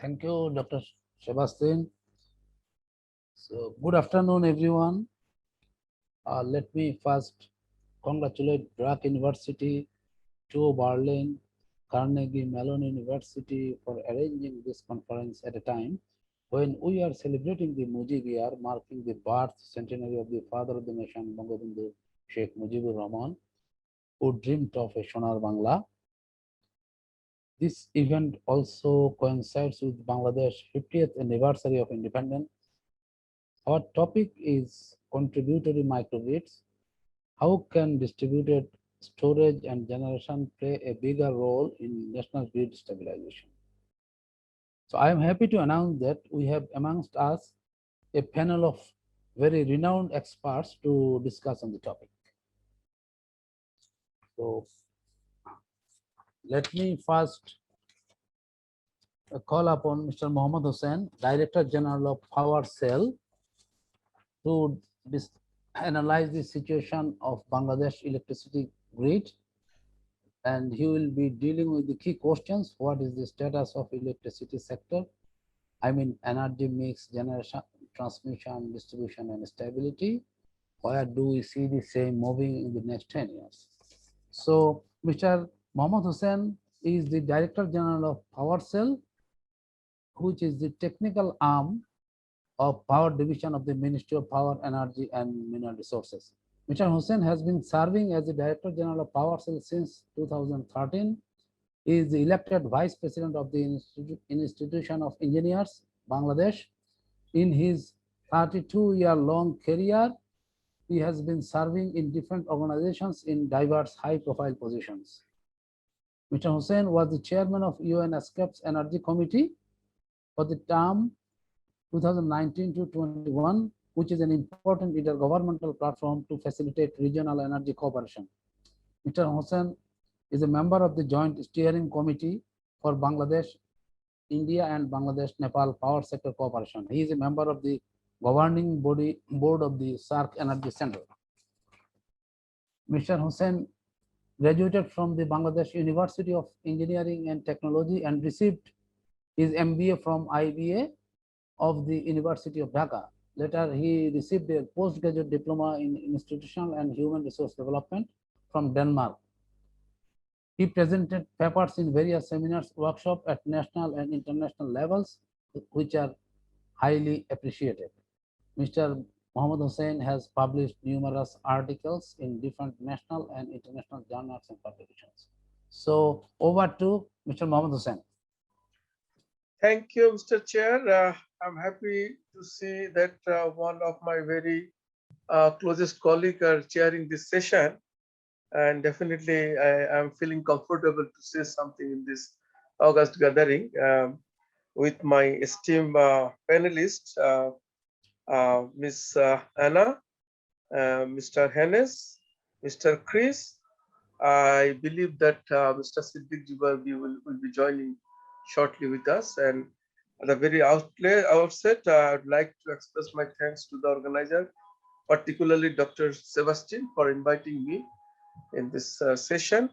Thank you, Dr. Sebastian. So, good afternoon, everyone. Let me first congratulate Drake University, TU Berlin, Carnegie Mellon University for arranging this conference at a time when we are celebrating the Mujibiyar, marking the birth centenary of the father of the nation, Bangabandhu Sheikh Mujibur Rahman, who dreamed of a Sonar Bangla. This event also coincides with Bangladesh's 50th anniversary of independence. Our topic is contributory microgrids. How can distributed storage and generation play a bigger role in national grid stabilization? So I am happy to announce that we have amongst us a panel of very renowned experts to discuss on the topic. So let me first call upon Mr. Mohammad Hossain, Director General of Power Cell, to analyze the situation of Bangladesh electricity grid, and he will be dealing with the key questions. What is the status of electricity sector? I mean energy mix, generation, transmission, distribution, and stability. Where do we see the same moving in the next 10 years? So Mr. Mohammad Hossain is the Director General of Power Cell, which is the technical arm of Power Division of the Ministry of Power, Energy and Mineral Resources. Mr. Hossain has been serving as the Director General of Power Cell since 2013. He is the elected Vice President of the Institution of Engineers, Bangladesh. In his 32-year-long career, he has been serving in different organizations in diverse high-profile positions. Mr. Hossain was the chairman of UN ESCAP's Energy Committee for the term 2019 to 21, which is an important intergovernmental platform to facilitate regional energy cooperation. Mr. Hossain is a member of the Joint Steering Committee for Bangladesh, India and Bangladesh Nepal Power Sector Cooperation. He is a member of the governing board of the SARC Energy Center. Mr. Hossain graduated from the Bangladesh University of Engineering and Technology and received his MBA from IBA of the University of Dhaka. Later, he received a postgraduate diploma in institutional and human resource development from Denmark. He presented papers in various seminars, workshops at national and international levels, which are highly appreciated. Mr. Mohammad Hossain has published numerous articles in different national and international journals and publications. So over to Mr. Mohammad Hossain. Thank you, Mr. Chair. I'm happy to see that one of my very closest colleagues are chairing this session. And definitely, I am feeling comfortable to say something in this August gathering with my esteemed panelists, Ms. Anna, Mr. Hennes, Mr. Chris. I believe that Mr. Siddique Zubair will be joining shortly with us. And at the very outset, I would like to express my thanks to the organizer, particularly Dr. Sebastian, for inviting me in this session.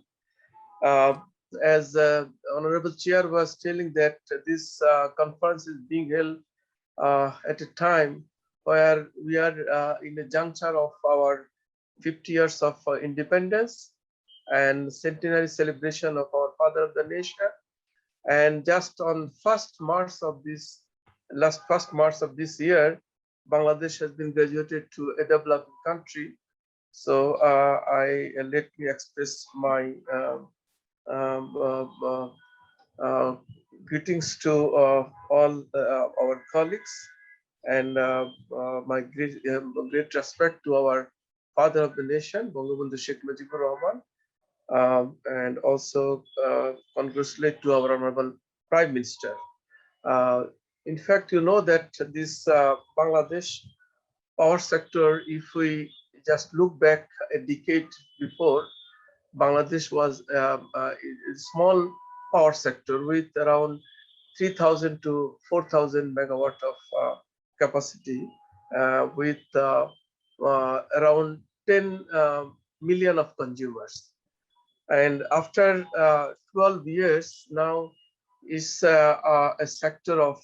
As the Honorable Chair was telling that this conference is being held at a time where we are in a juncture of our 50 years of independence and centenary celebration of our father of the nation. And just on last 1st March of this year, Bangladesh has been graduated to a developing country. So let me express my greetings to all our colleagues and my great respect to our father of the nation, Bangabandhu Sheikh Mujibur Rahman, and also congratulate to our Honorable Prime Minister. In fact, you know that this Bangladesh power sector, if we just look back a decade before, Bangladesh was a small power sector with around 3,000 to 4,000 megawatt of capacity, with around 10 million of consumers. And after 12 years, now is a sector of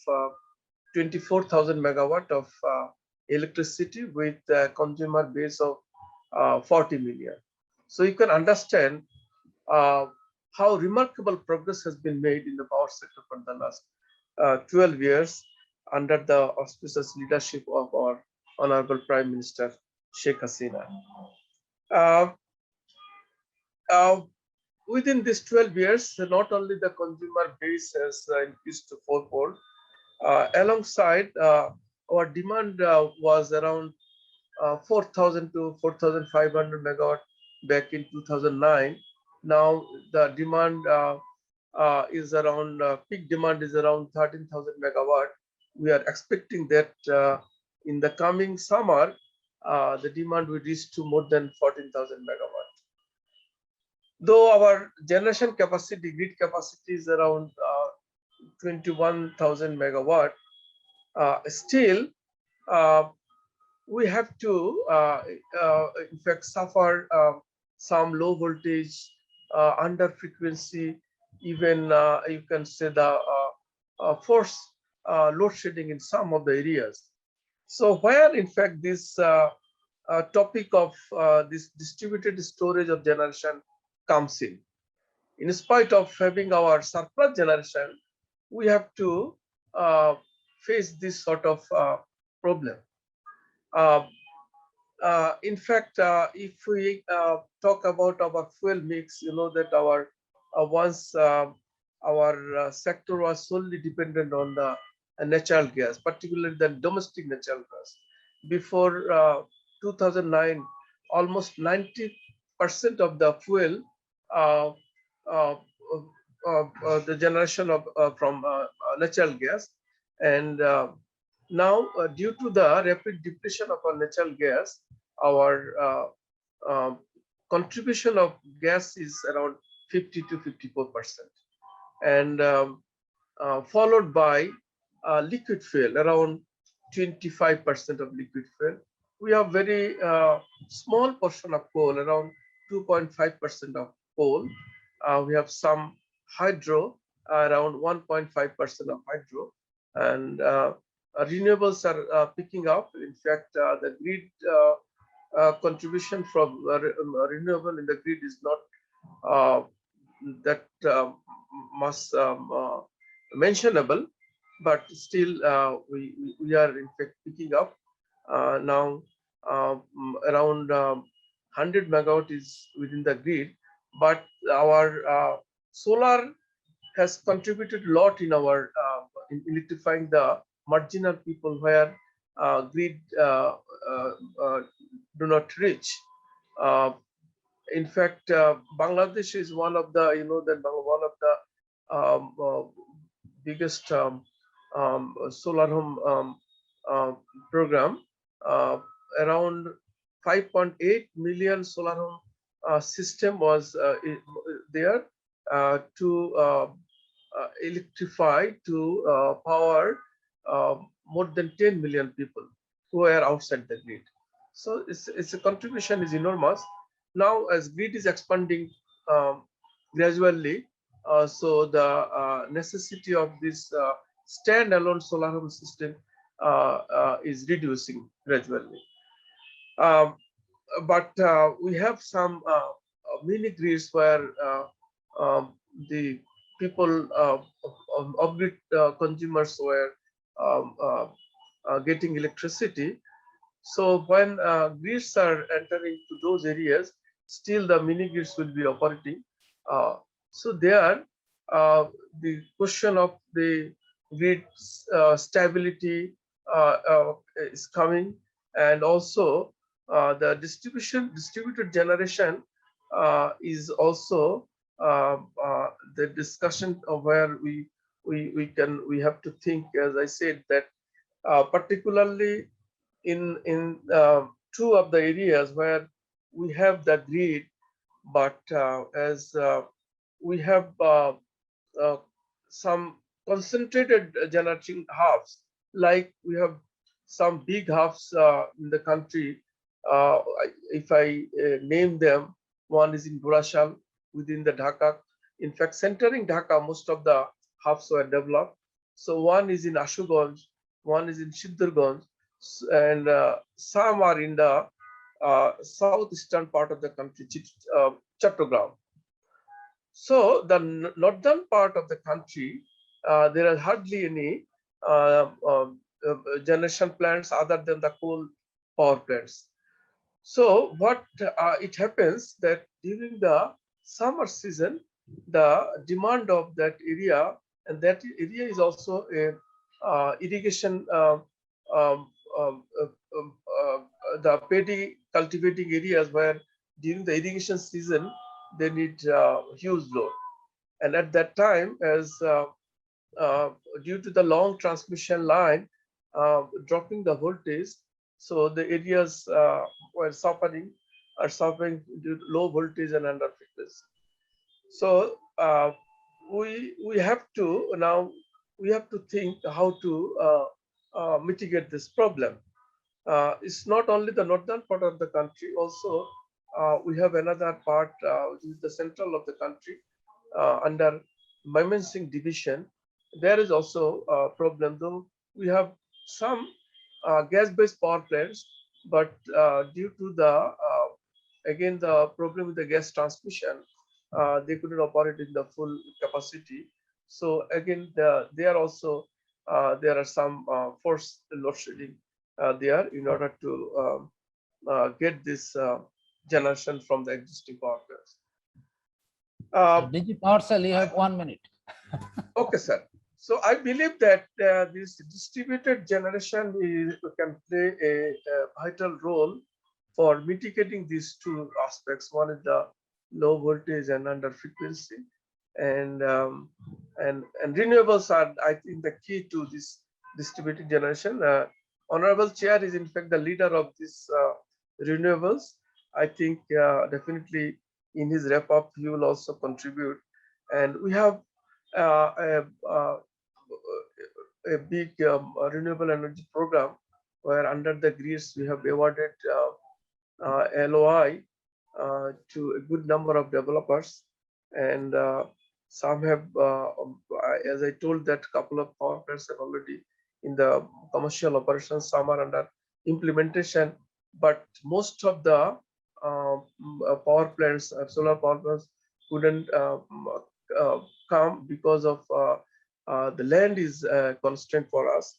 24,000 megawatt of electricity with a consumer base of 40 million. So you can understand how remarkable progress has been made in the power sector for the last 12 years under the auspicious leadership of our Honorable Prime Minister Sheikh Hasina. Uh, uh, Within these 12 years, not only the consumer base has increased to fourfold, alongside our demand was around 4,000 to 4,500 megawatt back in 2009. Now the demand is around, peak demand is around 13,000 megawatt. We are expecting that in the coming summer, the demand will reach to more than 14,000 megawatt. Though our generation capacity, grid capacity is around 21,000 megawatt, still we have to, in fact, suffer some low voltage, under frequency, even you can say the force load shedding in some of the areas. So where, in fact, this topic of this distributed storage of generation comes in. In spite of having our surplus generation, we have to face this sort of problem. In fact, if we talk about our fuel mix, you know that our once our sector was solely dependent on the natural gas, particularly the domestic natural gas. Before 2009, almost 90% of the fuel, uh, uh, the generation of from natural gas, and now due to the rapid depletion of our natural gas, our contribution of gas is around 50 to 54%, and followed by liquid fuel, around 25% of liquid fuel. We have very small portion of coal, around 2.5% of coal. We have some hydro, around 1.5% of hydro, and renewables are picking up. In fact, the grid contribution from renewable in the grid is not that much mentionable, but still we are in fact picking up now. Around 100 megawatt is within the grid, but our solar has contributed a lot in our in electrifying the marginal people where grid do not reach. In fact, Bangladesh is one of the, you know, that one of the biggest solar home program. Around 5.8 million solar home system was there to electrify, to power more than 10 million people who are outside the grid. So it's a contribution is enormous. Now as grid is expanding gradually, so the necessity of this standalone solar home system is reducing gradually. But we have some mini grids where the people of grid consumers were getting electricity. So when grids are entering to those areas, still the mini grids will be operating. So there, the question of the grid stability is coming, and also the distributed generation is also the discussion of where we have to think, as I said, that particularly in two of the areas where we have the grid, but as we have some concentrated generating hubs, like we have some big hubs in the country. If I name them, one is in Burashal within the Dhaka. In fact, centering Dhaka, most of the hubs were developed. So one is in Ashuganj, one is in Siddharganj, and some are in the southeastern part of the country, Chattogram. So the northern part of the country, there are hardly any generation plants other than the coal power plants. So what it happens that during the summer season, the demand of that area, and that area is also a irrigation, um, um, uh, um, the paddy cultivating areas where during the irrigation season they need huge load. And at that time, as uh, due to the long transmission line dropping the voltage, so the areas were suffering due to low voltage and under frequency. So we have to now think how to mitigate this problem. It's not only the northern part of the country, also we have another part which is the central of the country under Mymensingh division. There is also a problem, though we have some gas-based power plants, but due to the again the problem with the gas transmission, they couldn't operate in the full capacity. So again, there also there are some forced load shedding there in order to get this generation from the existing power plants. Digi Power Cell, you have 1 minute. Okay, sir. So I believe that this distributed generation can play a vital role for mitigating these two aspects. One is the low voltage and under frequency, and renewables are, I think, the key to this distributed generation. Honorable Chair is in fact the leader of this renewables. I think definitely in his wrap up he will also contribute, and we have a big renewable energy program where under the grids we have awarded LOI to a good number of developers, and some have, as I told, that couple of power plants are already in the commercial operations, some are under implementation, but most of the power plants, solar power plants, couldn't come because of the land is a constraint for us.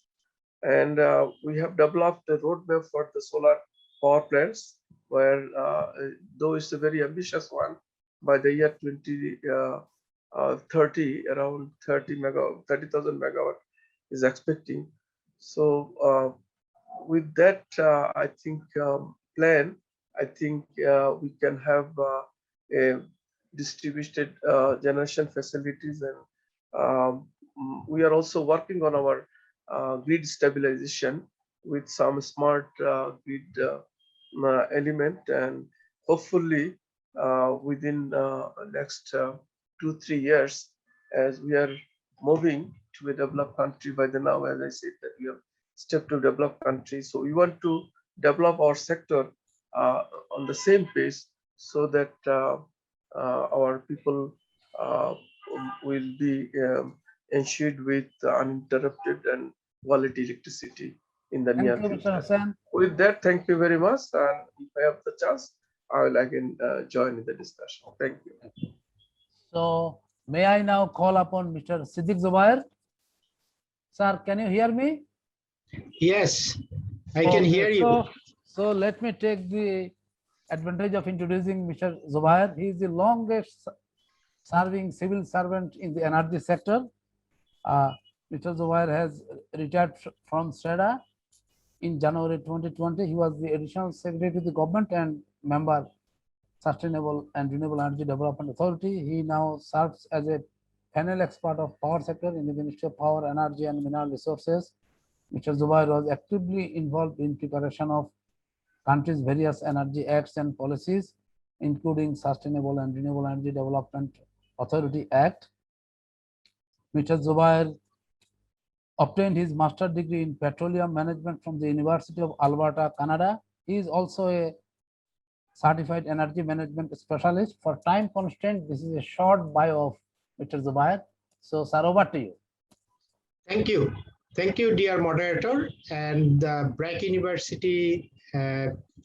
And we have developed a roadmap for the solar power plants, where though it's a very ambitious one, by the year 2030, around 30,000 megawatt is expecting. So with that, I think plan, I think we can have a distributed generation facilities, and we are also working on our grid stabilization with some smart grid element, and hopefully within next 2-3 years, as we are moving to a developed country. By the now, as I said, that we have stepped to developed country, so we want to develop our sector on the same pace, so that our people will be ensured with uninterrupted and quality electricity in the near Thank you, Mr. future. Hossain. With that, thank you very much. And if I have the chance, I will again join in the discussion. Thank you. So may I now call upon Mr. Siddique Zubair? Sir, can you hear me? Yes, I can hear you. So let me take the advantage of introducing Mr. Zubair. He is the longest serving civil servant in the energy sector. Mr. Zubair has retired from SEDA in January 2020. He was the additional secretary to the government and member Sustainable and Renewable Energy Development Authority. He now serves as a panel expert of power sector in the Ministry of Power, Energy and Mineral Resources. Mr. Zubair was actively involved in preparation of country's various energy acts and policies, including Sustainable and Renewable Energy Development Authority Act. Mr. Zubair obtained his master's degree in petroleum management from the University of Alberta, Canada. He is also a certified energy management specialist. For time constraint, this is a short bio of Mr. Zubair. So, sir, over to you. Thank you. Thank you, dear moderator, and the BRAC University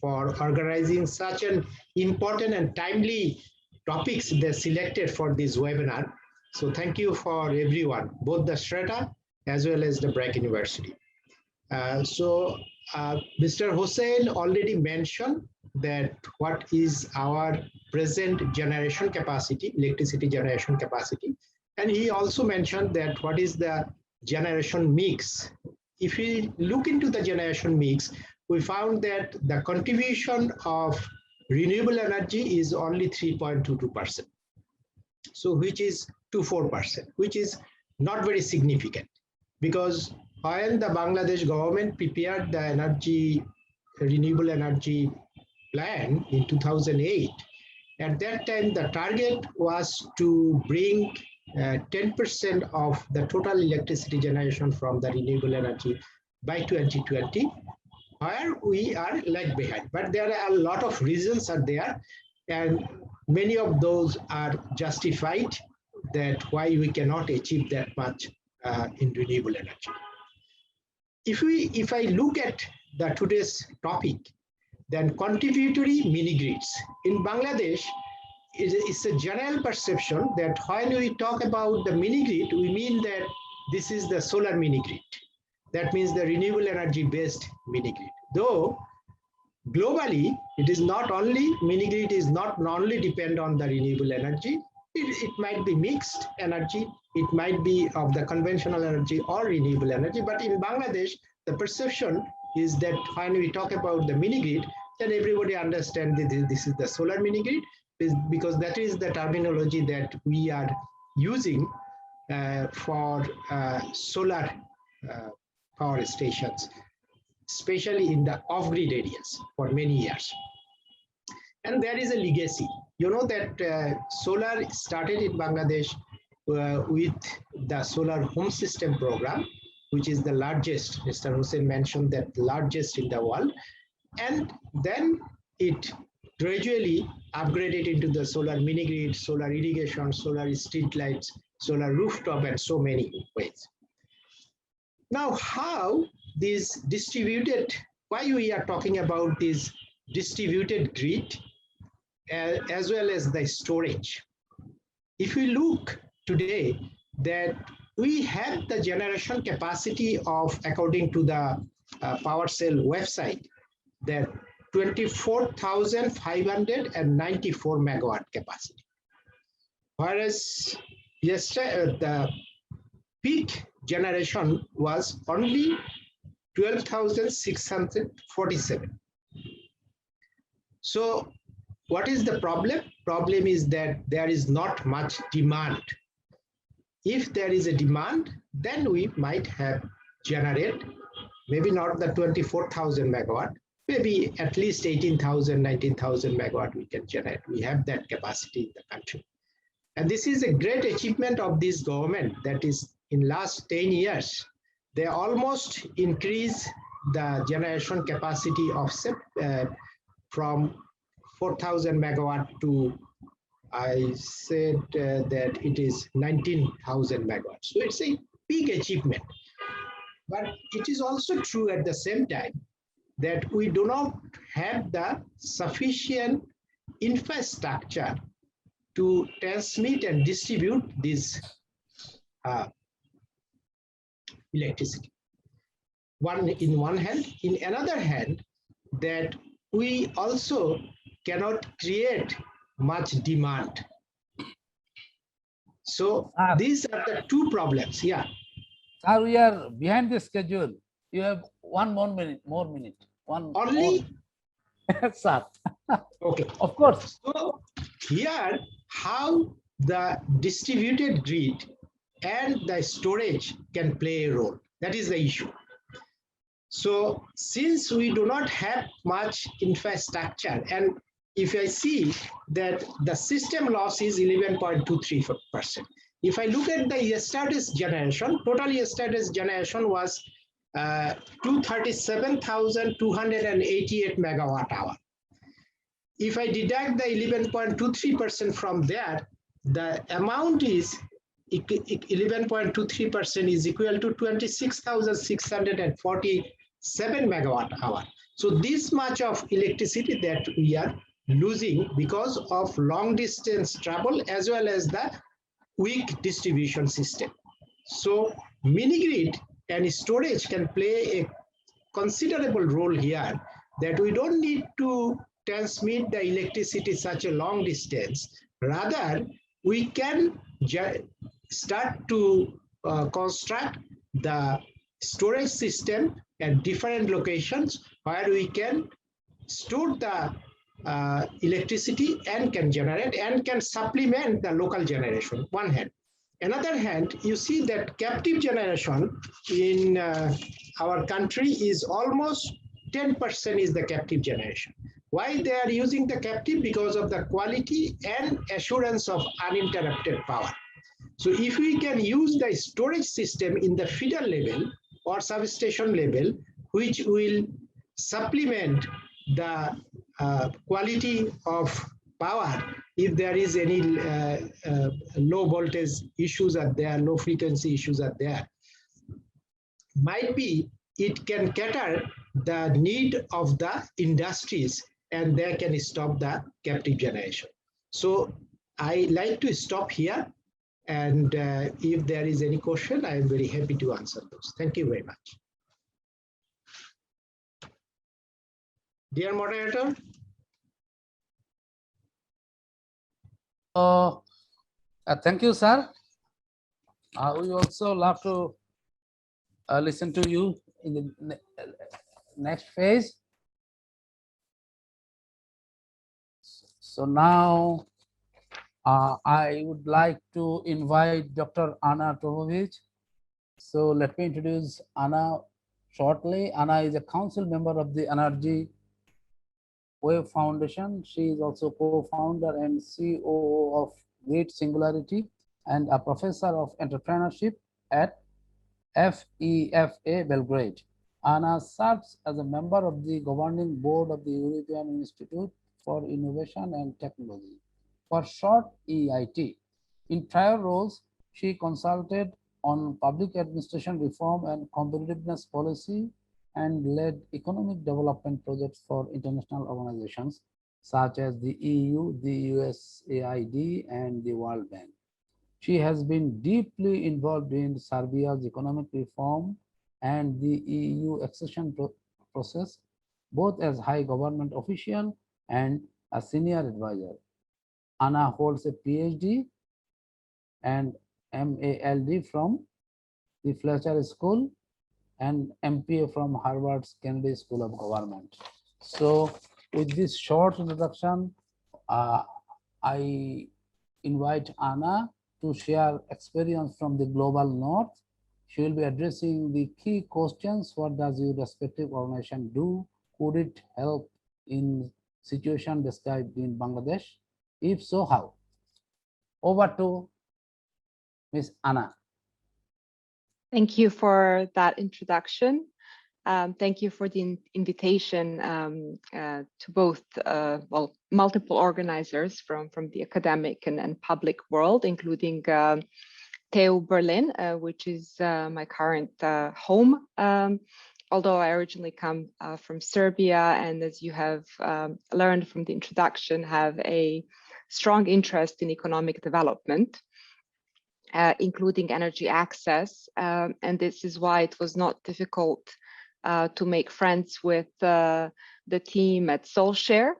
for organizing such an important and timely topics they selected for this webinar. So thank you for everyone, both the Strata as well as the BRAC University. Mr. Hossain already mentioned that what is our present generation capacity, electricity generation capacity. And he also mentioned that what is the generation mix. If we look into the generation mix, we found that the contribution of renewable energy is only 3.22%. So which is to 4%, which is not very significant, because when the Bangladesh government prepared the renewable energy plan in 2008, at that time the target was to bring 10% of the total electricity generation from the renewable energy by 2020, where we are lag behind. But there are a lot of reasons are there, and many of those are justified that why we cannot achieve that much in renewable energy. If I look at the today's topic, then contributory mini-grids. In Bangladesh, it's a general perception that when we talk about the mini-grid, we mean that this is the solar mini-grid. That means the renewable energy-based mini-grid. Though globally, it is not only, mini-grid is not only depend on the renewable energy, it might be mixed energy, it might be of the conventional energy or renewable energy, but in Bangladesh, the perception is that when we talk about the mini-grid, then everybody understands that this is the solar mini-grid, because that is the terminology that we are using for solar power stations, especially in the off-grid areas for many years. And there is a legacy. You know that solar started in Bangladesh with the solar home system program, which is the largest. Mr. Hossain mentioned that largest in the world. And then it gradually upgraded into the solar mini-grid, solar irrigation, solar street lights, solar rooftop, and so many ways. Now, how this distributed, why we are talking about this distributed grid as well as the storage. If we look today that we have the generation capacity of, according to the PowerCell website, that 24,594 megawatt capacity. Whereas yesterday, the peak generation was only 12,647. So what is the problem? Problem is that there is not much demand. If there is a demand, then we might have generate, maybe not the 24,000 megawatt, maybe at least 18,000, 19,000 megawatt we can generate. We have that capacity in the country. And this is a great achievement of this government, that is in last 10 years, they almost increase the generation capacity of from 4,000 megawatt to, I said that it is 19,000 megawatts. So it's a big achievement. But it is also true at the same time that we do not have the sufficient infrastructure to transmit and distribute this electricity. In one hand, in another hand, that we also cannot create much demand. So these are the two problems. Yeah. Sir, we are behind the schedule. You have one more minute. One only. Sir. Okay. Of course. So here, how the distributed grid and the storage can play a role. That is the issue. So since we do not have much infrastructure, and if I see that the system loss is 11.23%. If I look at the yesterday's generation, total yesterday's generation was 237,288 megawatt hour. If I deduct the 11.23% from there, the amount is 11.23% is equal to 26,647 megawatt hour. So this much of electricity that we are losing because of long distance travel as well as the weak distribution system. So mini grid and storage can play a considerable role here, that we don't need to transmit the electricity such a long distance. Rather, we can start to construct the storage system at different locations where we can store the electricity and can generate and can supplement the local generation, one hand. Another hand, you see that captive generation in our country is almost 10% is the captive generation. Why they are using the captive? Because of the quality and assurance of uninterrupted power. So if we can use the storage system in the feeder level or substation level, which will supplement the quality of power, if there is any low voltage issues are there, low frequency issues are there, might be it can cater the need of the industries and they can stop the captive generation. So I like to stop here, and if there is any question, I am very happy to answer those. Thank you very much. Dear moderator. Thank you, sir. We also love to listen to you in the next phase. So now I would like to invite Dr. Anna Trbovich. So let me introduce Anna shortly. Anna is a council member of the Energy Wave Foundation. She is also co-founder and COO of Great Singularity and a professor of entrepreneurship at FIFA Belgrade. Anna serves as a member of the governing board of the European Institute for Innovation and Technology, for short EIT. In prior roles, she consulted on public administration reform and competitiveness policy and led economic development projects for international organizations such as the EU, the USAID, and the World Bank. She has been deeply involved in Serbia's economic reform and the EU accession process, both as high government official and a senior advisor. Anna holds a PhD and MALD from the Fletcher School and MPA from Harvard's Kennedy School of Government. So with this short introduction, I invite Anna to share experience from the global north. She will be addressing the key questions. What does your respective organization do? Could it help in situation described in Bangladesh? If so, how? Over to Ms. Anna. Thank you for that introduction. Thank you for the invitation to both, multiple organizers from the academic and public world, including TU Berlin, which is my current home, although I originally come from Serbia, and as you have learned from the introduction, have a strong interest in economic development, including energy access. And this is why it was not difficult to make friends with the team at SOLshare,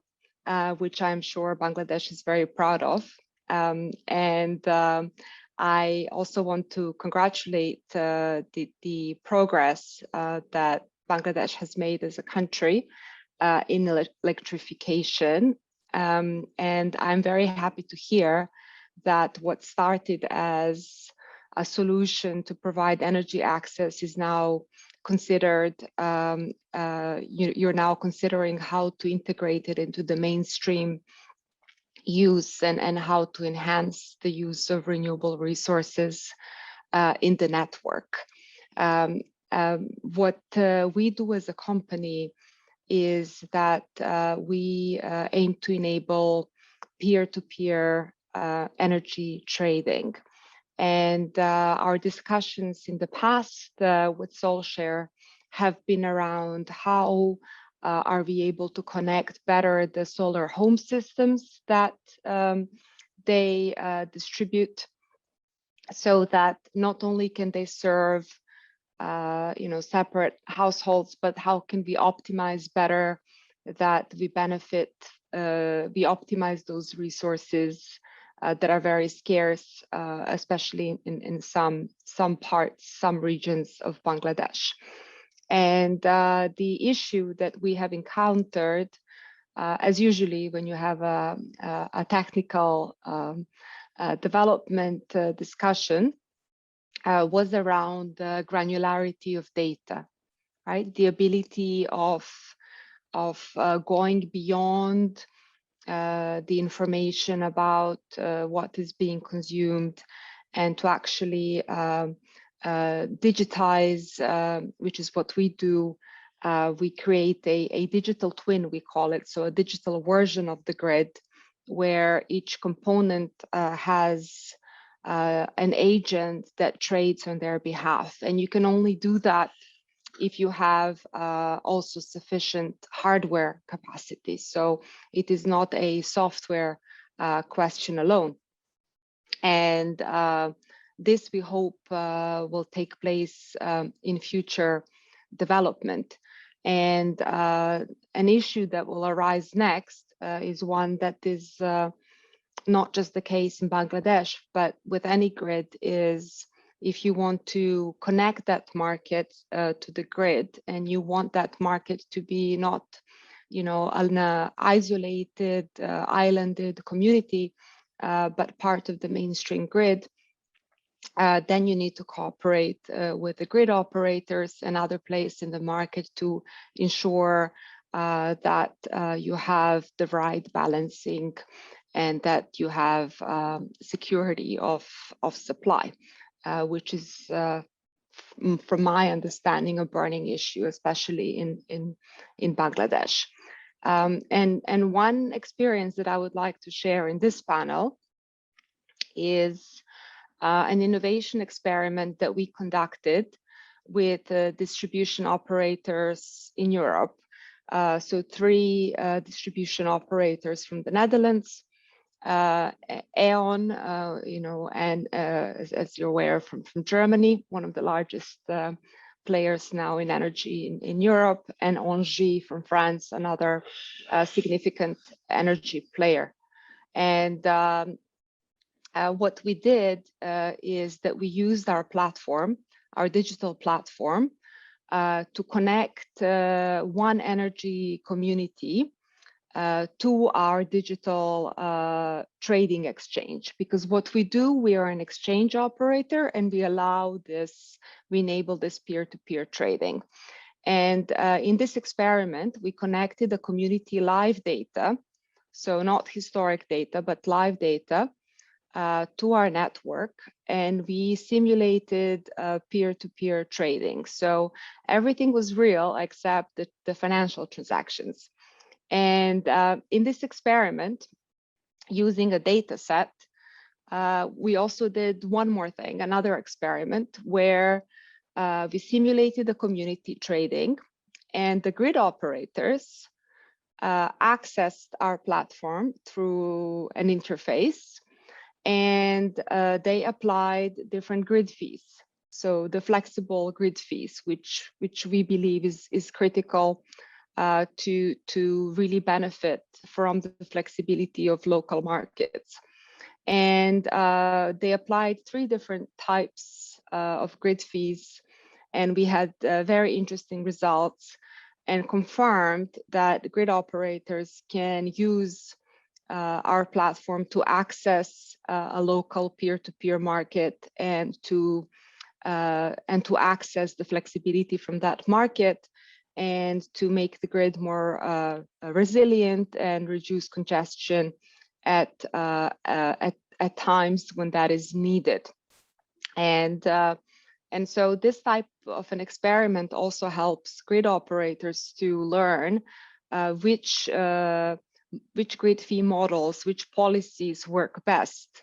which I'm sure Bangladesh is very proud of. I also want to congratulate the progress that Bangladesh has made as a country in electrification. And I'm very happy to hear that what started as a solution to provide energy access is now considered, you're now considering how to integrate it into the mainstream use and how to enhance the use of renewable resources in the network. What we do as a company is that we aim to enable peer-to-peer energy trading. And our discussions in the past with SOLshare have been around how are we able to connect better the solar home systems that they distribute, so that not only can they serve separate households, but how can we optimize better that we benefit, we optimize those resources that are very scarce, especially in some parts, some regions of Bangladesh. And the issue that we have encountered, as usually when you have a technical development discussion, was around the granularity of data, right? The ability of going beyond the information about what is being consumed, and to actually digitize, which is what we do. We create a digital twin, we call it, so a digital version of the grid, where each component has an agent that trades on their behalf. And you can only do that if you have also sufficient hardware capacity. So it is not a software question alone. And this, we hope, will take place in future development. And an issue that will arise next is one that is not just the case in Bangladesh, but with any grid, is if you want to connect that market to the grid, and you want that market to be not, an isolated, islanded community, but part of the mainstream grid, then you need to cooperate with the grid operators and other players in the market to ensure that you have the right balancing, and that you have security of supply, which is, from my understanding, a burning issue, especially in Bangladesh. And one experience that I would like to share in this panel is an innovation experiment that we conducted with distribution operators in Europe. So 3 distribution operators from the Netherlands, E.ON, and as you're aware, from Germany, one of the largest players now in energy in Europe, and Engie from France, another significant energy player. And what we did is that we used our platform, our digital platform, to connect one energy community to our digital trading exchange. Because what we do, we are an exchange operator, and we enable this peer-to-peer trading. And in this experiment, we connected the community live data, so not historic data, but live data, to our network, and we simulated peer-to-peer trading. So everything was real except the financial transactions. And in this experiment, using a data set, we also did one more thing, another experiment, where we simulated the community trading, and the grid operators accessed our platform through an interface, and they applied different grid fees. So the flexible grid fees, which we believe is critical to really benefit from the flexibility of local markets. And they applied 3 different types of grid fees, and we had very interesting results, and confirmed that grid operators can use our platform to access a local peer-to-peer market, and to access the flexibility from that market, and to make the grid more resilient and reduce congestion at times when that is needed. And so this type of an experiment also helps grid operators to learn which grid fee models, which policies work best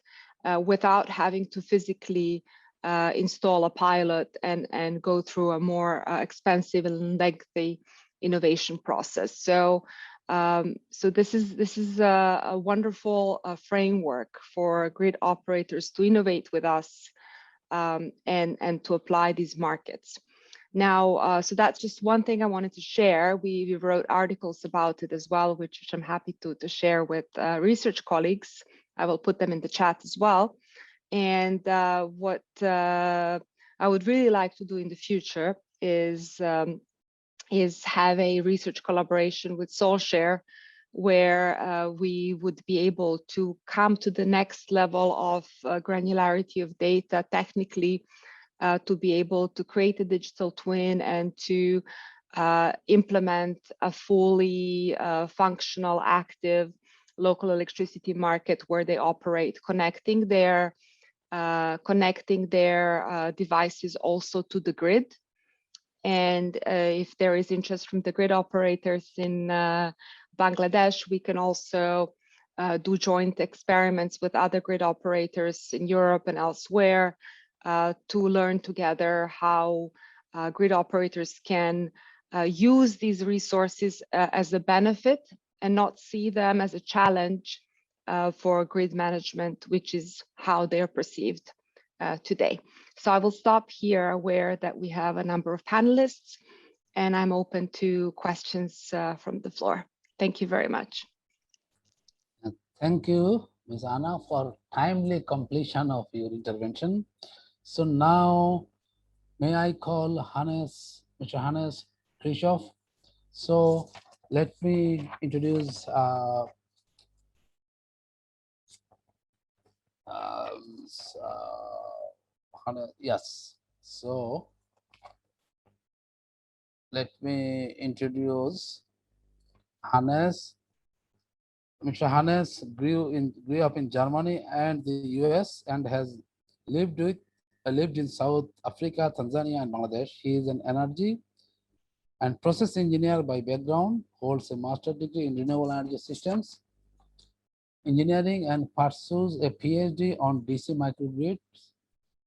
without having to physically install a pilot and go through a more expensive and lengthy innovation process. So this is a wonderful framework for grid operators to innovate with us and to apply these markets. Now, so that's just one thing I wanted to share. We wrote articles about it as well, which I'm happy to share with research colleagues. I will put them in the chat as well. And what I would really like to do in the future is have a research collaboration with SOLshare, where we would be able to come to the next level of granularity of data technically, to be able to create a digital twin and to implement a fully functional, active local electricity market where they operate, connecting their devices also to the grid. And if there is interest from the grid operators in Bangladesh, we can also do joint experiments with other grid operators in Europe and elsewhere to learn together how grid operators can use these resources as a benefit and not see them as a challenge for grid management, which is how they're perceived today. So I will stop here, aware that we have a number of panelists, and I'm open to questions from the floor. Thank you very much. Thank you, Ms. Anna, for timely completion of your intervention. So now, may I call Hannes, Mr. Hannes Kirchhoff? So let me introduce Hannes. Yes. So let me introduce Hannes. Mr. Hannes grew up in Germany and the US and has lived in South Africa, Tanzania, and Bangladesh. He is an energy and process engineer by background, holds a master's degree in renewable energy systems engineering, and pursues a PhD on DC microgrids.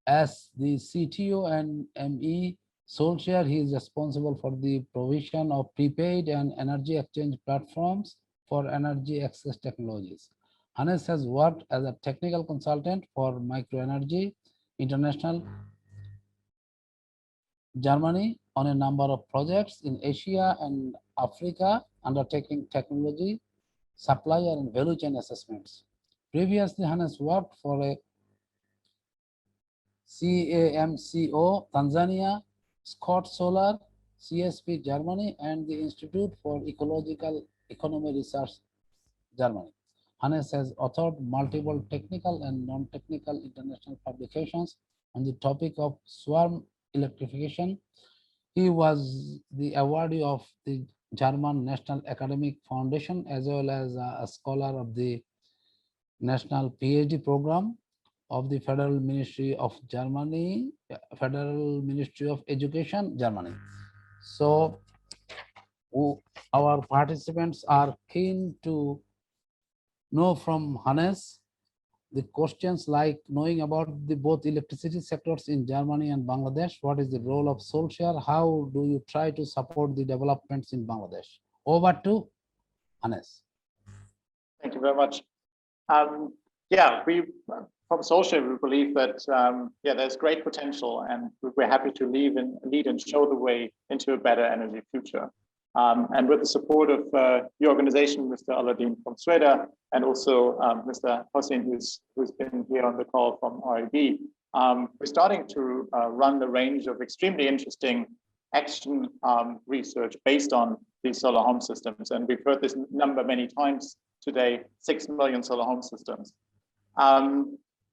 As the CTO and MES SOLshare, he is responsible for the provision of prepaid and energy exchange platforms for energy access technologies. Hannes has worked as a technical consultant for Microenergy International Germany on a number of projects in Asia and Africa, undertaking technology, supplier, and value chain assessments. Previously, Hannes worked for a CAMCO Tanzania, Scott Solar, CSP Germany, and the Institute for Ecological Economy Research Germany. Hannes has authored multiple technical and non-technical international publications on the topic of swarm electrification. He was the awardee of the German National Academic Foundation, as well as a scholar of the National PhD program of the Federal Ministry of Germany, Federal Ministry of Education, Germany. So our participants are keen to know from Hannes the questions like knowing about the both electricity sectors in Germany and Bangladesh. What is the role of SOLshare? How do you try to support the developments in Bangladesh? Over to Hannes. Thank you very much. Yeah, from SOLshare, we believe that yeah, there's great potential, and we're happy to lead and show the way into a better energy future. And with the support of your organization, Mr. Alauddin from Sweden, and also Mr. Hossain, who's been here on the call from RIB, we're starting to run the range of extremely interesting action research based on these solar home systems. And we've heard this number many times today, 6 million solar home systems.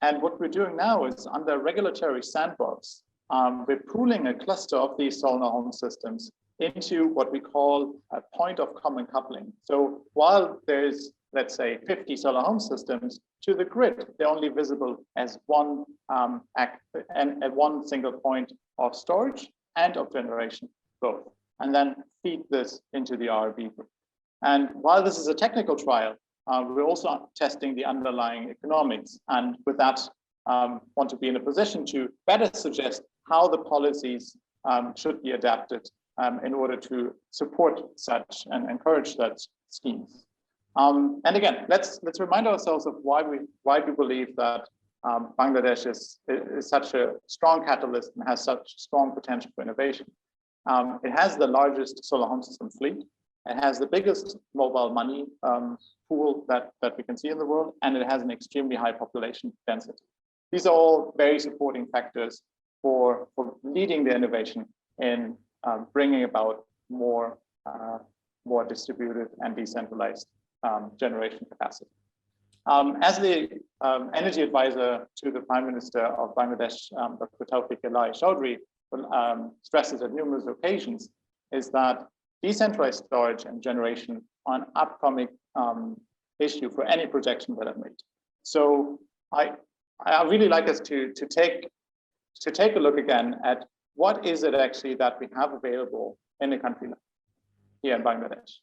And what we're doing now is, under regulatory sandbox, we're pooling a cluster of these solar home systems into what we call a point of common coupling. So while there's, let's say, 50 solar home systems, to the grid, they're only visible as one one single point of storage and of generation, both, and then feed this into the RIB group. And while this is a technical trial, we're also testing the underlying economics, and with that, want to be in a position to better suggest how the policies should be adapted in order to support such and encourage such schemes. And again, let's remind ourselves of why we believe that Bangladesh is such a strong catalyst and has such strong potential for innovation. It has the largest solar home system fleet. It has the biggest mobile money pool that we can see in the world, and it has an extremely high population density. These are all very supporting factors for leading the innovation in bringing about more distributed and decentralized generation capacity. As the energy advisor to the Prime Minister of Bangladesh, Dr. Tawfiq Chaudhry, stresses at numerous occasions, is that decentralized storage and generation are an upcoming issue for any projection that I've made. So I really like us to take a look again at what is it actually that we have available in the country here in Bangladesh.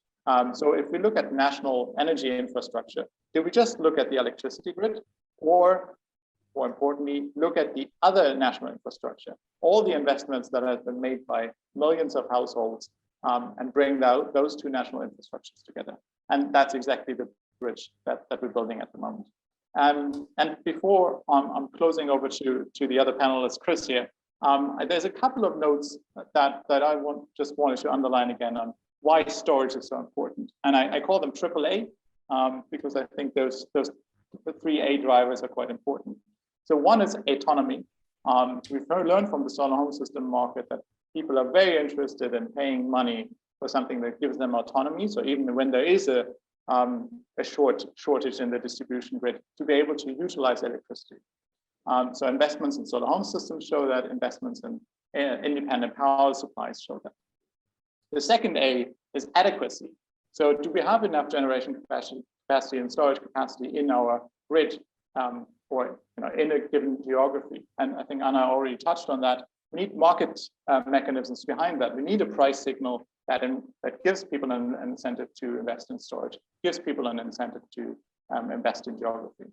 So if we look at national energy infrastructure, did we just look at the electricity grid, or more importantly, look at the other national infrastructure, all the investments that have been made by millions of households, and bring those two national infrastructures together? And that's exactly the bridge that we're building at the moment. And before I'm closing over to the other panelists, Chris here, there's a couple of notes that I wanted to underline again on why storage is so important. And I call them AAA, because I think the 3A drivers are quite important. So one is autonomy. We've learned from the solar home system market that people are very interested in paying money for something that gives them autonomy. So even when there is a shortage in the distribution grid, to be able to utilize electricity. So investments in solar home systems show that, investments in independent power supplies show that. The second A is adequacy. So do we have enough generation capacity and storage capacity in our grid, or in a given geography? And I think Anna already touched on that. We need market mechanisms behind that. We need a price signal that gives people an incentive to invest in storage, gives people an incentive to invest in geography.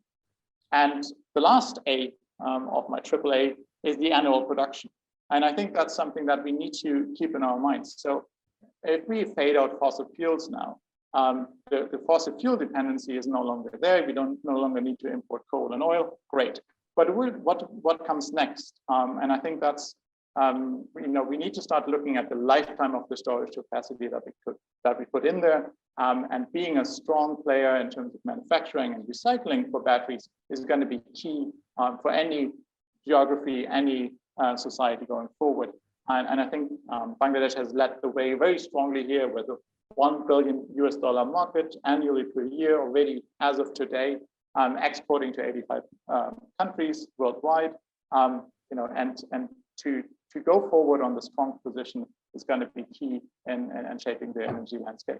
And the last A of my AAA is the annual production. And I think that's something that we need to keep in our minds. So if we fade out fossil fuels now, the fossil fuel dependency is no longer there. We no longer need to import coal and oil. Great. But what comes next? And I think that's we need to start looking at the lifetime of the storage capacity that we put in there, and being a strong player in terms of manufacturing and recycling for batteries is going to be key for any geography, any society going forward. And I think Bangladesh has led the way very strongly here with a $1 billion market annually per year already as of today, exporting to 85 countries worldwide. And to go forward on the strong position is going to be key in shaping the energy landscape.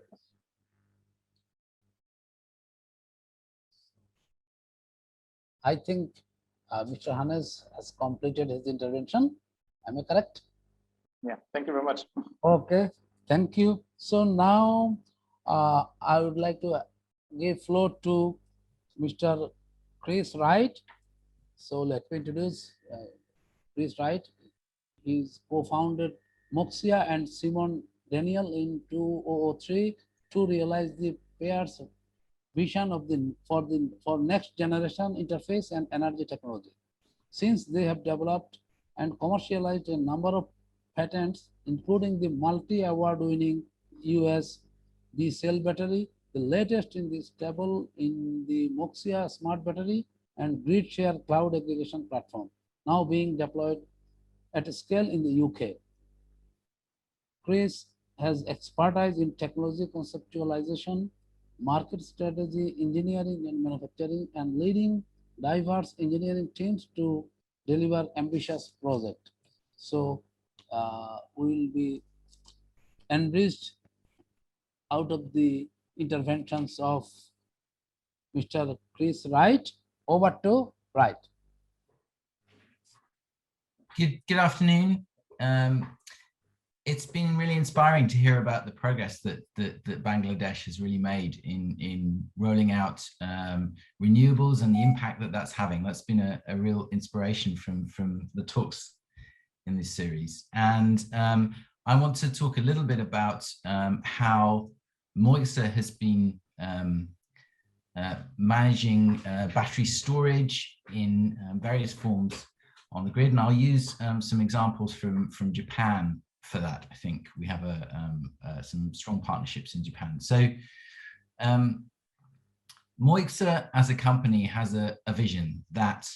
I think Mr. Hannes has completed his intervention. Am I correct? Yeah, thank you very much. Okay, thank you. So now I would like to give floor to Mr. Chris Wright. So let me introduce Chris Wright. He's co-founded Moixa and Simon Daniel in 2003 to realize the pair's vision of for next generation interface and energy technology. Since they have developed and commercialized a number of patents, including the multi-award-winning US D-cell battery, the latest in the stable in the Moixa smart battery and grid share cloud aggregation platform, now being deployed at a scale in the UK. Chris has expertise in technology conceptualization, market strategy, engineering and manufacturing, and leading diverse engineering teams to deliver ambitious projects. So we will be enriched out of the interventions of Mr. Chris Wright. Over to Wright. Good afternoon. it's been really inspiring to hear about the progress that Bangladesh has really made in rolling out renewables and the impact that that's having. That's been a real inspiration from the talks in this series. And I want to talk a little bit about how Moixa has been managing battery storage in various forms on the grid. And I'll use some examples from Japan for that. I think we have some strong partnerships in Japan. So Moixa as a company has a vision that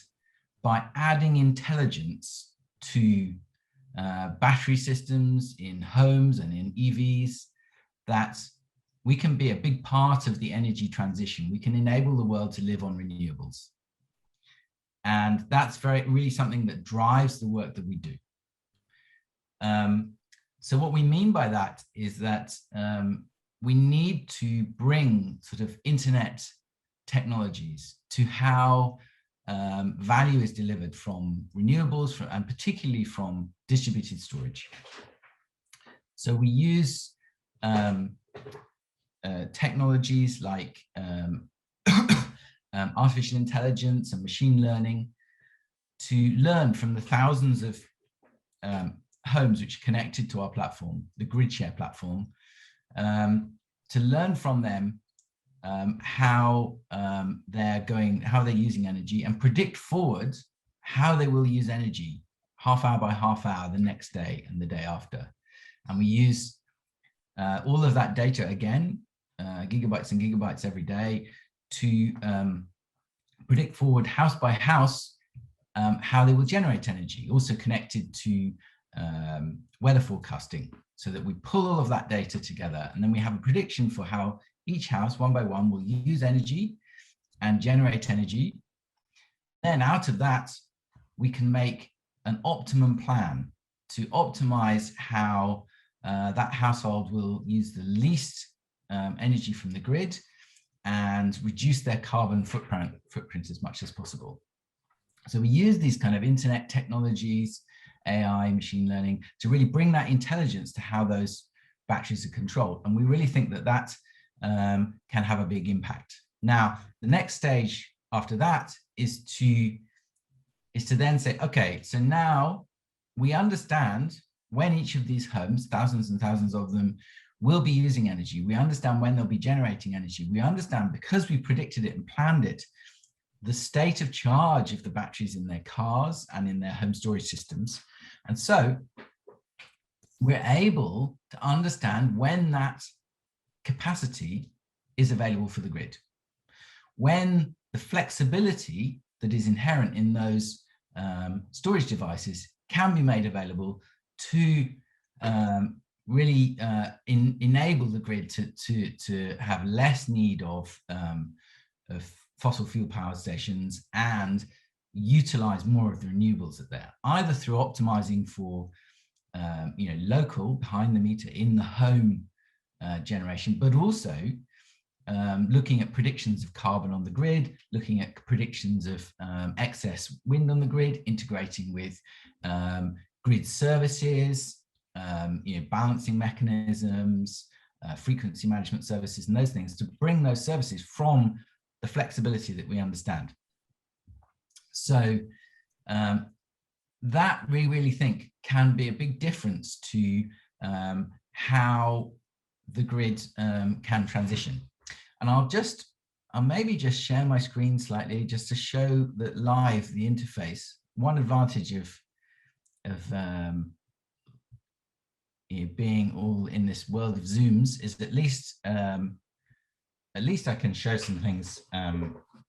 by adding intelligence to battery systems in homes and in EVs, that we can be a big part of the energy transition. We can enable the world to live on renewables. And that's really something that drives the work that we do. So what we mean by that is that we need to bring sort of internet technologies to how value is delivered from renewables and particularly from distributed storage. So we use technologies like artificial intelligence and machine learning to learn from the thousands of homes which are connected to our platform, the GridShare platform, to learn from them how they're using energy and predict forward how they will use energy half hour by half hour the next day and the day after. And we use all of that data again, gigabytes and gigabytes every day, to predict forward house by house how they will generate energy, also connected to weather forecasting, so that we pull all of that data together and then we have a prediction for how each house one by one will use energy and generate energy. Then out of that, we can make an optimum plan to optimize how that household will use the least energy from the grid and reduce their carbon footprint as much as possible. So we use these kind of internet technologies, AI, machine learning, to really bring that intelligence to how those batteries are controlled. And we really think that that can have a big impact. Now, the next stage after that is to then say, okay, so now we understand when each of these homes, thousands and thousands of them, will be using energy. We understand when they'll be generating energy. We understand, because we predicted it and planned it, the state of charge of the batteries in their cars and in their home storage systems. And so we're able to understand when that capacity is available for the grid, when the flexibility that is inherent in those storage devices can be made available to really enable the grid to have less need of fossil fuel power stations and utilize more of the renewables that are there, either through optimizing for local behind the meter in the home generation, but also looking at predictions of carbon on the grid, looking at predictions of excess wind on the grid, integrating with grid services, balancing mechanisms, frequency management services, and those things, to bring those services from the flexibility that we understand. So that we really think can be a big difference to how the grid can transition. And I'll maybe just share my screen slightly just to show that live the interface. One advantage of being all in this world of Zooms is at least I can show some things that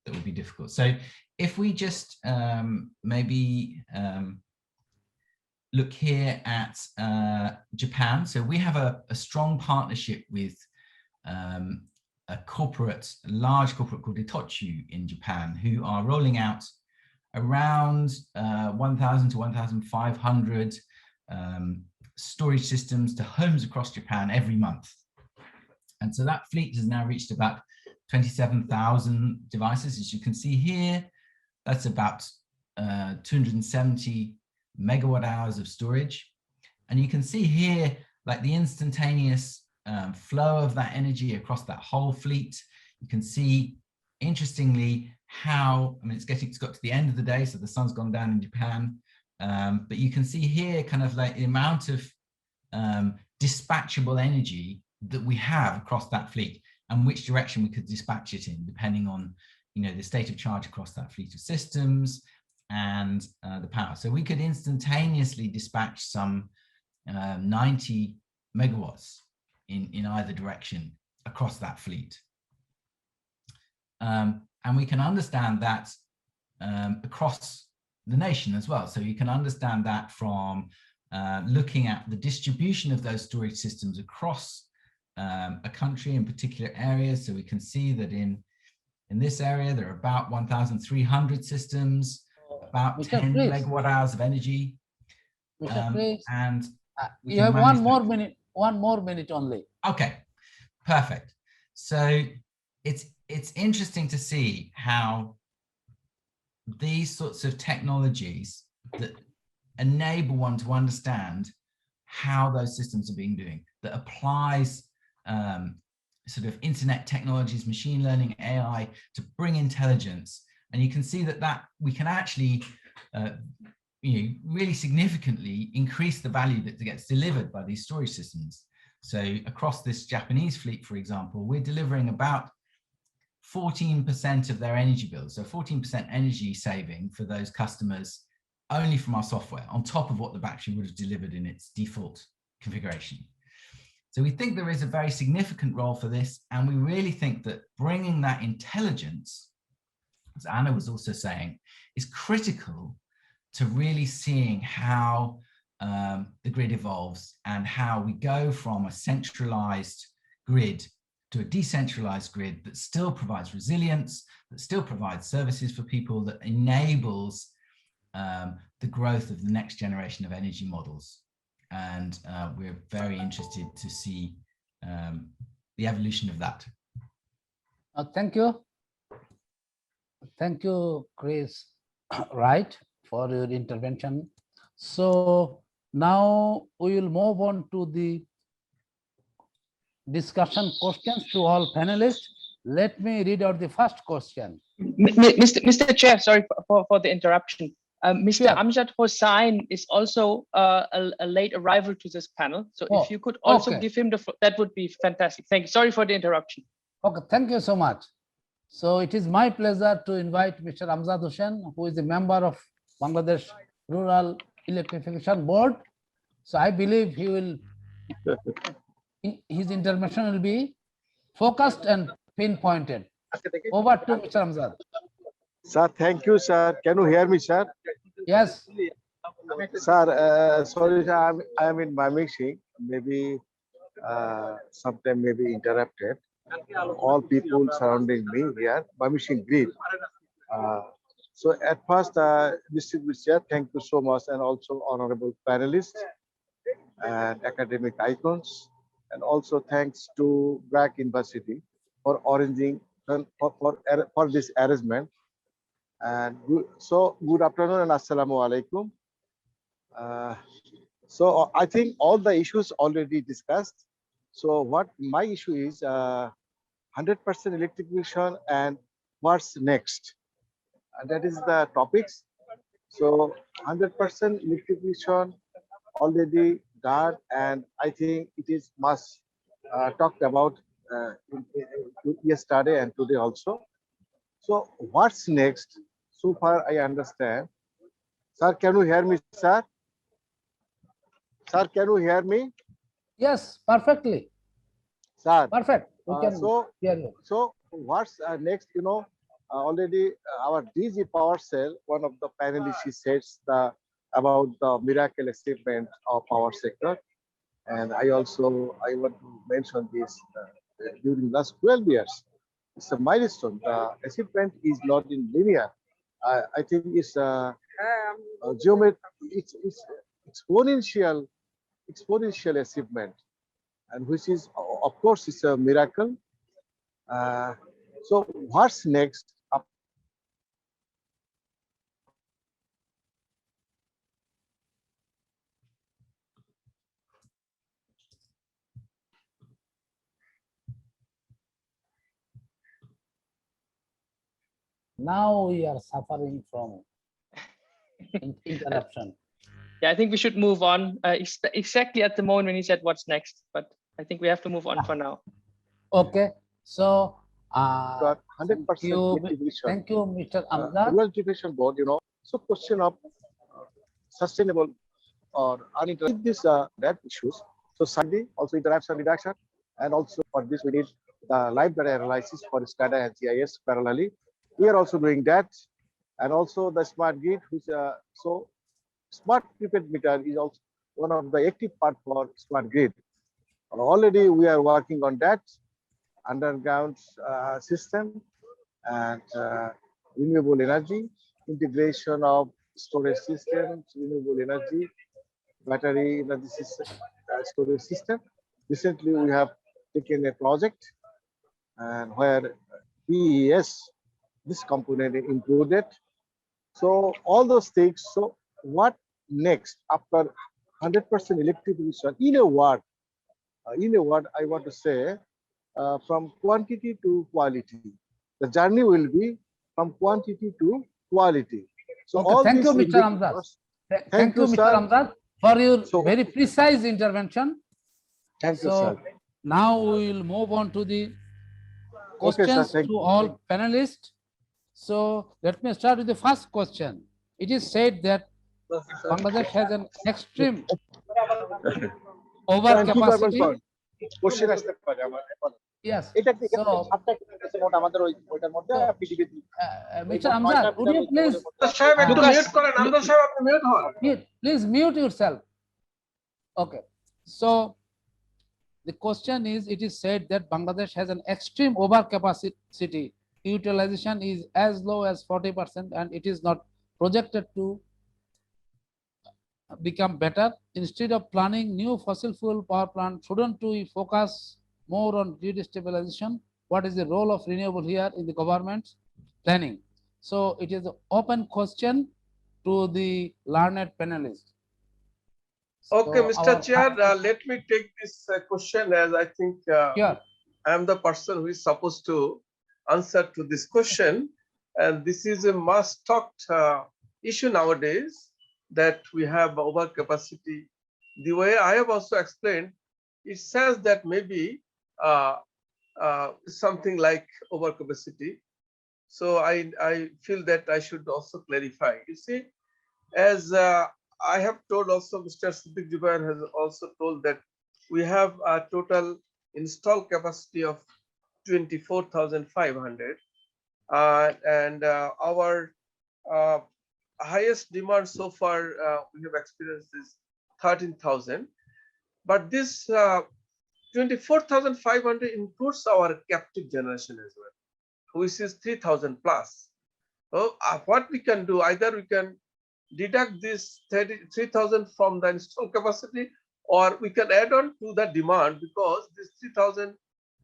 would be difficult. So if we just maybe look here at Japan. So we have a strong partnership with a large corporate called Itochu in Japan, who are rolling out around 1,000 to 1,500 storage systems to homes across Japan every month. And so that fleet has now reached about 27,000 devices. As you can see here, that's about 270 megawatt hours of storage. And you can see here like the instantaneous flow of that energy across that whole fleet. You can see, interestingly, how, I mean, it's got to the end of the day, so the sun's gone down in Japan, but you can see here kind of like the amount of dispatchable energy that we have across that fleet and which direction we could dispatch it in, depending on, you know, the state of charge across that fleet of systems and the power. So we could instantaneously dispatch some 90 megawatts in either direction across that fleet. And we can understand that across the nation as well. So you can understand that from looking at the distribution of those storage systems across a country in particular areas. So we can see that in this area, there are about 1,300 systems, about 10 megawatt hours of energy. And you have one more minute only. Okay, perfect. So it's interesting to see how these sorts of technologies that enable one to understand how those systems are being doing, that applies sort of internet technologies, machine learning, AI to bring intelligence. And you can see that we can actually really significantly increase the value that gets delivered by these storage systems. So across this Japanese fleet, for example, we're delivering about 14% of their energy bills. So 14% energy saving for those customers only from our software, on top of what the battery would have delivered in its default configuration. So we think there is a very significant role for this. And we really think that bringing that intelligence, as Anna was also saying, is critical to really seeing how the grid evolves and how we go from a centralized grid to a decentralized grid that still provides resilience, that still provides services for people, that enables the growth of the next generation of energy models. And we're very interested to see the evolution of that. Thank you. Thank you, Chris Wright, for your intervention. So now we will move on to the discussion questions to all panelists. Let me read out the first question. Mr. Chair, sorry for the interruption. Mr. Sure. Amjad Hossain is also a late arrival to this panel. So if you could also give him that would be fantastic. Thank you. Sorry for the interruption. Okay, thank you so much. So it is my pleasure to invite Mr. Amjad Hossain, who is a member of Bangladesh Rural Electrification Board. So I believe he will, his intervention will be focused and pinpointed. Over to Mr. Amjad. Sir, thank you, sir. Can you hear me, sir? Yes. Sir, sorry, sir, I am in my mixing. Maybe sometime maybe interrupted. All people surrounding me here, my mixing grid. So at first, distinguished chair, thank you so much, and also honorable panelists and academic icons, and also thanks to Brack University for arranging for this arrangement. And good afternoon and assalamu alaikum. So I think all the issues already discussed. So what my issue is 100% electrification and what's next, and that is the topics. So 100% electrification already done, and I think it is much talked about yesterday and today also. So what's next? So far I understand. Sir, can you hear me, sir? Sir, can you hear me? Yes, perfectly. Sir. Perfect. We can hear you. So what's next? You know, already our DG Power Cell, one of the panelists, she says about the miracle achievement of power sector. And I want to mention this during last 12 years. It's a milestone. The achievement is not in linear. I think it's geometry. It's exponential achievement, and which is, of course, it's a miracle. So what's next? Now we are suffering from interruption. Yeah, I think we should move on exactly at the moment when he said what's next, but I think we have to move on for now. Okay, so 100% thank you, Mr. Amjad. Electrification board, so question of sustainable or uninterrupted this that issues. So suddenly also interaction reduction, and also for this we need the live data analysis for SCADA and GIS parallelly. We are also doing that, and also the smart grid, which so smart prepaid meter is also one of the active part for smart grid. Already we are working on that underground system and renewable energy, integration of storage systems, renewable energy, battery energy system, storage system. Recently, we have taken a project and where PES, this component included. So all those things. So what next after 100% electrification? In a word, I want to say from quantity to quality. The journey will be from quantity to quality. So okay, all thank you, this Mr. Amjad. Thank you, Mr. Amjad, for your very precise intervention. Thank you, sir. Now we will move on to the questions to all panelists. So let me start with the first question. It is said that Bangladesh has an extreme overcapacity. Yes. So, Mr. Amjad, would you please mute yourself. Okay. So the question is, it is said that Bangladesh has an extreme overcapacity. Utilization is as low as 40%, and it is not projected to become better. Instead of planning new fossil fuel power plant, shouldn't we focus more on grid stabilization? What is the role of renewable here in the government's planning? So it is an open question to the learned panelists. Okay, Mr. Chair, let me take this question, as I think I am the person who is supposed to answer to this question. And this is a must talked issue nowadays, that we have overcapacity. The way I have also explained, it says that maybe something like overcapacity. So I feel that I should also clarify. You see, as I have told also, Mr. Siddique Zubair has also told that we have a total installed capacity of 24,500, and our highest demand so far we have experienced is 13,000. But this 24,500 includes our captive generation as well, which is 3,000 plus. So what we can do, either we can deduct this 3,000 from the installed capacity, or we can add on to the demand, because this 3,000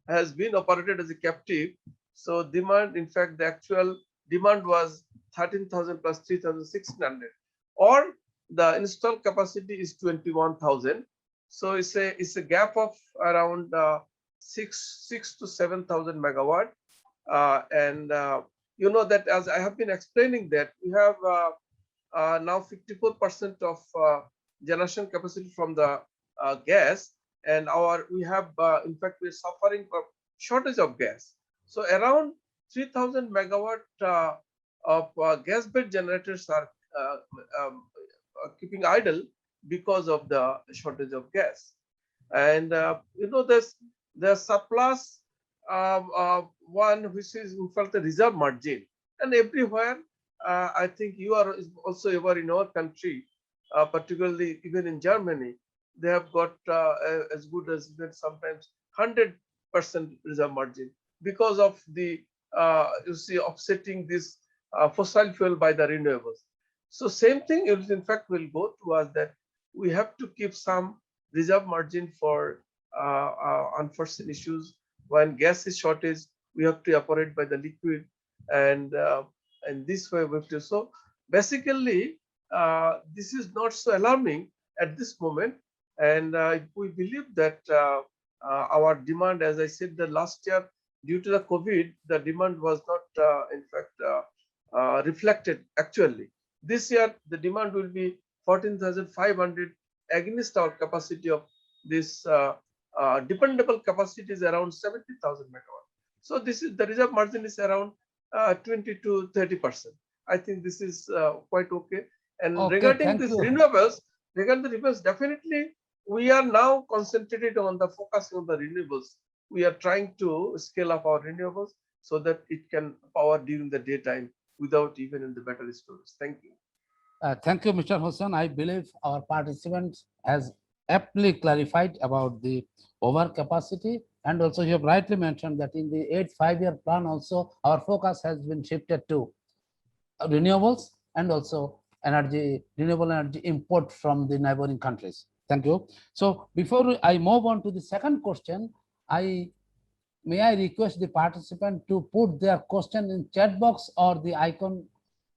has been operated as a captive. So demand, in fact, the actual demand was 13,000 plus 3,600, or the installed capacity is 21,000. So it's a gap of around 6 to 7,000 megawatt. And you know that, as I have been explaining, that we have now 54% of generation capacity from the gas, and we have in fact we're suffering from shortage of gas. So around 3,000 megawatt of gas-based generators are keeping idle because of the shortage of gas. And you know, the surplus one, which is in fact the reserve margin, and everywhere. I think you are also aware, in our country, particularly even in Germany, they have got as good as even sometimes 100% reserve margin, because of the you see, offsetting this fossil fuel by the renewables. So same thing, in fact, will go towards that. We have to keep some reserve margin for unforeseen issues. When gas is shortage, we have to operate by the liquid, and this way we have to. So basically, this is not so alarming at this moment, and we believe that our demand, as I said, the last year, due to the COVID, the demand was not in fact reflected actually. This year, the demand will be 14,500 against our capacity of this dependable capacity is around 70,000 megawatt. So this is the reserve margin is around 20 to 30%. I think this is quite okay. And okay, regarding this renewables, definitely we are now concentrated on the focus on the renewables. We are trying to scale up our renewables so that it can power during the daytime without even in the battery storage. Thank you. Thank you, Mr. Hossain. I believe our participants has aptly clarified about the overcapacity, and also you have rightly mentioned that in the 8th 5-year plan also our focus has been shifted to renewables and also renewable energy import from the neighboring countries. Thank you. So before I move on to the second question, may I request the participant to put their question in chat box or the icon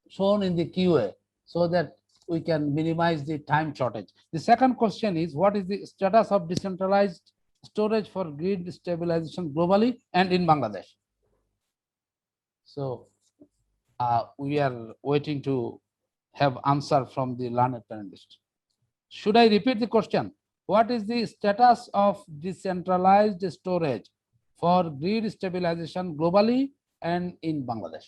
shown in the QA, so that we can minimize the time shortage. The second question is, what is the status of decentralized storage for grid stabilization globally and in Bangladesh? So we are waiting to have answer from the learned panelist. Should I repeat the question? What is the status of decentralized storage for grid stabilization globally and in Bangladesh?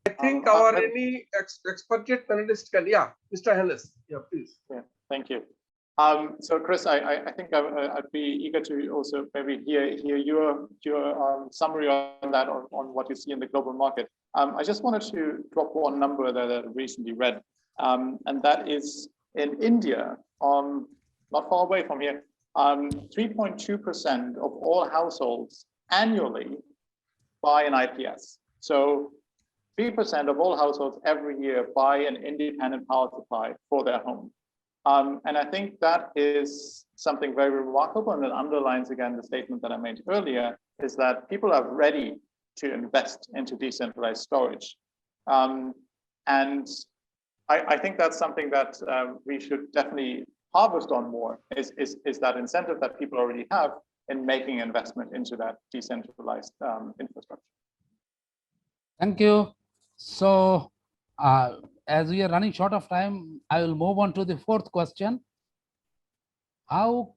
I think our any expatriate panelist can, yeah, Mr. Hennes, yeah, please. Yeah, thank you. So Chris, I think I'd be eager to also maybe hear your summary on that, on what you see in the global market. I just wanted to drop one number that I recently read, and that is in India, not far away from here, 3.2% of all households annually buy an IPS. So 3% of all households every year buy an independent power supply for their home. And I think that is something very remarkable, and it underlines again the statement that I made earlier, is that people are ready to invest into decentralized storage. And I think that's something that we should definitely harvest on more, is that incentive that people already have in making investment into that decentralized infrastructure. Thank you. So as we are running short of time, I will move on to the fourth question. How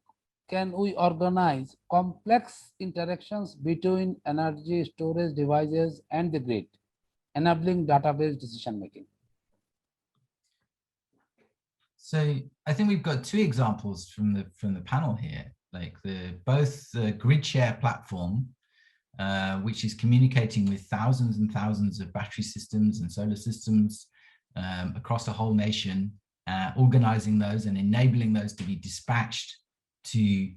can we organize complex interactions between energy storage devices and the grid, enabling database decision making? So I think we've got two examples from the panel here, like both the grid share platform, which is communicating with thousands and thousands of battery systems and solar systems across a whole nation, organizing those and enabling those to be dispatched to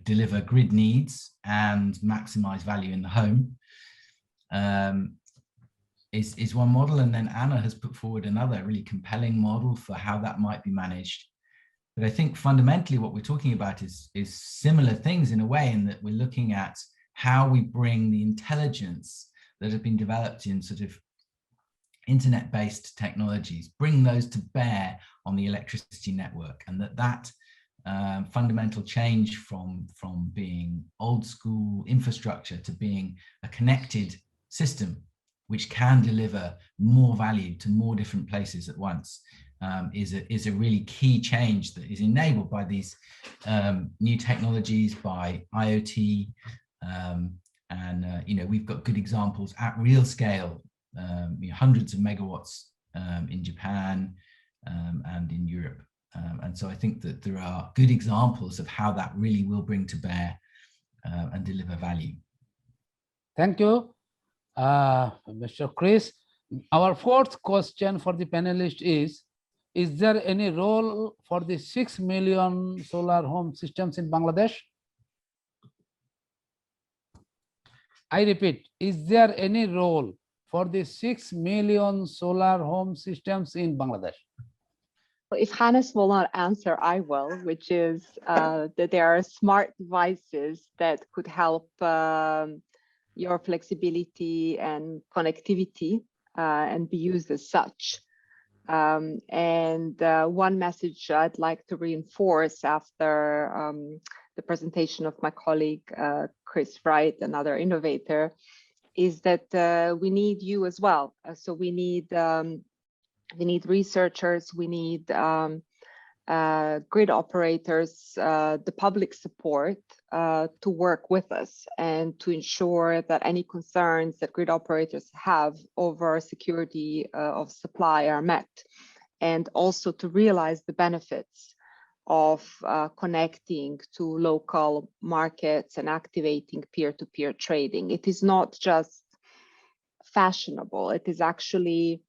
deliver grid needs and maximize value in the home, is one model. And then Anna has put forward another really compelling model for how that might be managed. But I think fundamentally what we're talking about is similar things in a way, in that we're looking at how we bring the intelligence that have been developed in sort of internet-based technologies, bring those to bear on the electricity network, and that fundamental change from being old school infrastructure to being a connected system which can deliver more value to more different places at once, is a really key change that is enabled by these new technologies, by IoT, and you know, we've got good examples at real scale, hundreds of megawatts in Japan and in Europe, and so I think that there are good examples of how that really will bring to bear and deliver value. Thank you, Mr. Chris. Our fourth question for the panelist is there any role for the 6 million solar home systems in Bangladesh? I repeat, is there any role for the 6 million solar home systems in Bangladesh? If Hannes will not answer, I will, which is that there are smart devices that could help your flexibility and connectivity and be used as such. And one message I'd like to reinforce after the presentation of my colleague, Chris Wright, another innovator, is that we need you as well. So we need researchers, we need grid operators, the public support to work with us and to ensure that any concerns that grid operators have over security of supply are met, and also to realize the benefits of connecting to local markets and activating peer-to-peer trading. It is not just fashionable, it is actually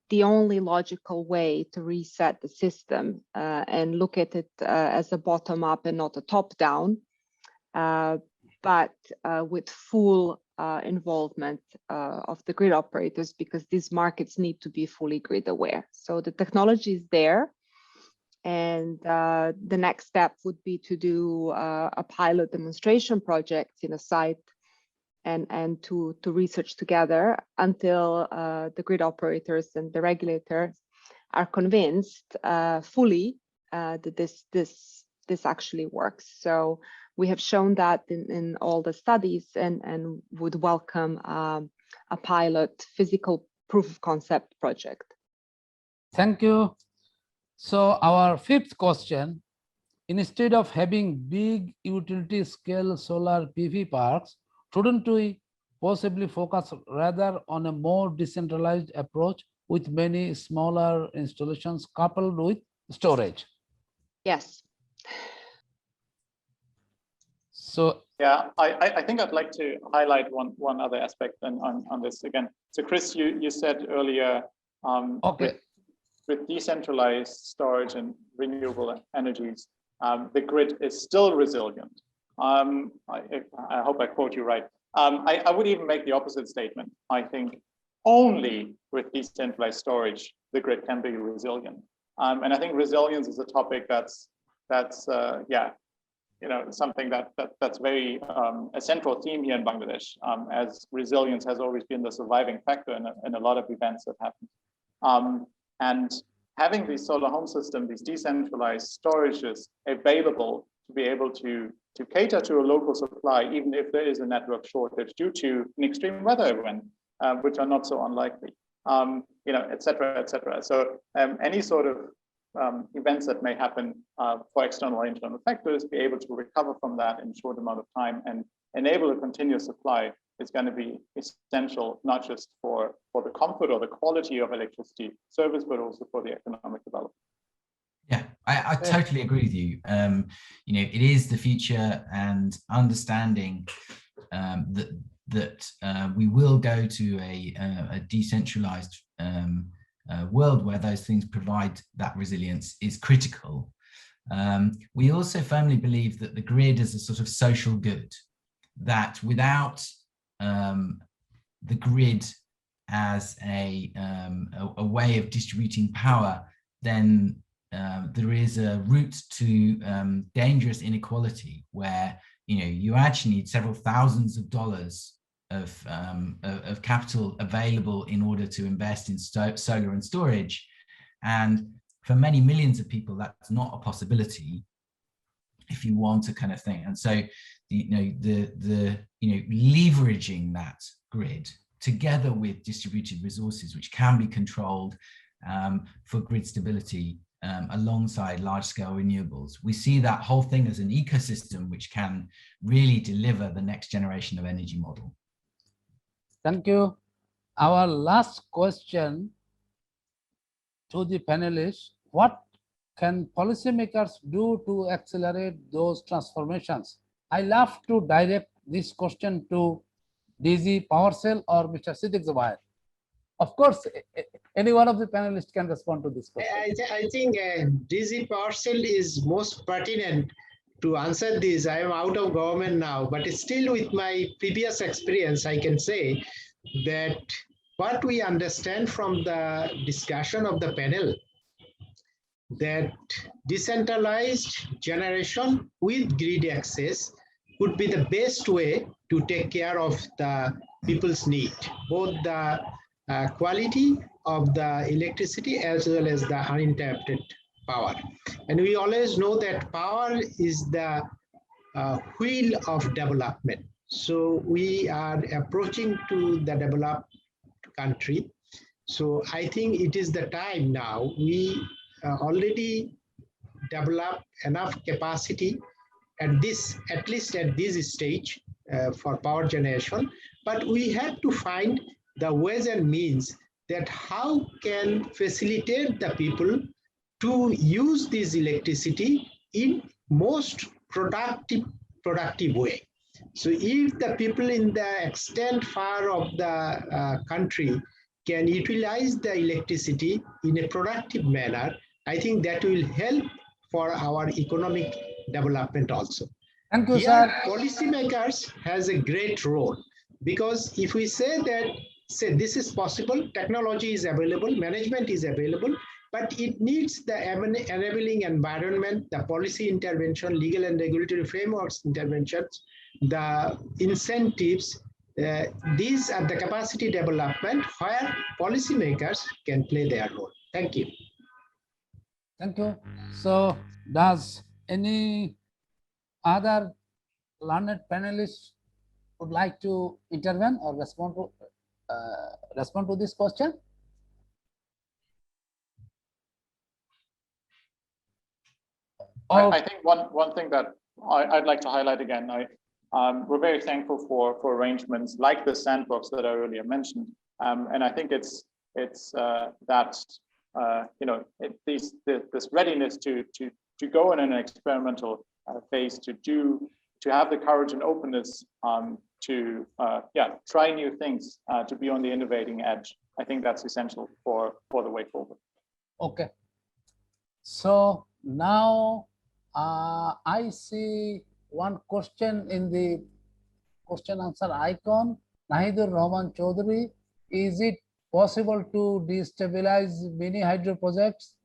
the only logical way to reset the system and look at it as a bottom-up and not a top-down, but with full involvement of the grid operators, because these markets need to be fully grid aware. So the technology is there, and the next step would be to do a pilot demonstration project in a site and to research together until the grid operators and the regulators are convinced fully that this actually works. So we have shown that in all the studies, and would welcome a pilot physical proof of concept project. Thank you. So our fifth question, instead of having big utility scale solar PV parks, shouldn't we possibly focus rather on a more decentralized approach with many smaller installations coupled with storage? Yes. So yeah, I think I'd like to highlight one other aspect on this again. So Chris, you said earlier, okay, with decentralized storage and renewable energies, the grid is still resilient. I hope I quote you right. I would even make the opposite statement. I think only with decentralized storage, the grid can be resilient. And I think resilience is a topic that's yeah, you know, something that's very a central theme here in Bangladesh, as resilience has always been the surviving factor in a lot of events that happen. And having these solar home systems, these decentralized storages available to be able to cater to a local supply, even if there is a network shortage due to an extreme weather event, which are not so unlikely, you know, et cetera, et cetera. So any sort of events that may happen for external or internal factors, be able to recover from that in a short amount of time and enable a continuous supply is going to be essential, not just for the comfort or the quality of electricity service, but also for the economic development. Yeah, I totally agree with you. You know, it is the future, and understanding that we will go to a decentralized world where those things provide that resilience is critical. We also firmly believe that the grid is a sort of social good, that without the grid as a way of distributing power, then there is a route to dangerous inequality where, you know, you actually need several thousands of dollars of capital available in order to invest in solar and storage, and for many millions of people that's not a possibility if you want a kind of thing. And so the leveraging that grid together with distributed resources which can be controlled for grid stability alongside large-scale renewables, we see that whole thing as an ecosystem which can really deliver the next generation of energy model. Thank you. Our last question to the panelists: what can policymakers do to accelerate those transformations? I love to direct this question to DG PowerCell or Mr. Siddique Zubair. Of course, any one of the panelists can respond to this question. I think DG PowerCell is most pertinent to answer this. I am out of government now, but still with my previous experience, I can say that what we understand from the discussion of the panel, that decentralized generation with grid access would be the best way to take care of the people's need, both the quality of the electricity as well as the uninterrupted power. And we always know that power is the wheel of development. So we are approaching to the developed country. So I think it is the time now. We already develop enough capacity at least at this stage for power generation, but we have to find the ways and means that how can facilitate the people to use this electricity in most productive way. So if the people in the extent far of the country can utilize the electricity in a productive manner, I think that will help for our economic development also. Thank you, Here, sir. policymakers has a great role, because if we say this is possible, technology is available, management is available, but it needs the enabling environment, the policy intervention, legal and regulatory frameworks interventions, the incentives. These are the capacity development where policymakers can play their role. Thank you. Thank you. So, does any other learned panelists would like to intervene or respond to this question? I think one thing that I'd like to highlight again, we're very thankful for arrangements like the sandbox that I earlier mentioned, and I think it's that this readiness to go in an experimental phase, to have the courage and openness to try new things, to be on the innovating edge. I think that's essential for the way forward. Okay. So now I see one question in the question answer icon. Nahidur Rahman Chaudhary, is it possible to destabilize mini hydro projects?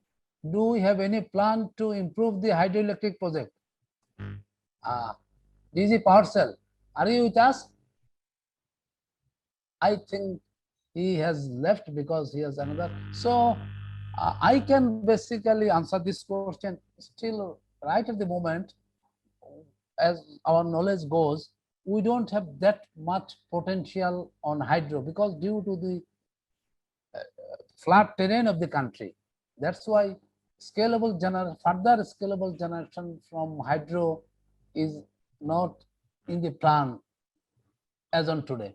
Do we have any plan to improve the hydroelectric project? DG Power Cell, are you with us? I think he has left because he has another. So I can basically answer this question. Still, right at the moment, as our knowledge goes, we don't have that much potential on hydro, because due to the flat terrain of the country. That's why further scalable generation from hydro is not in the plan as on today.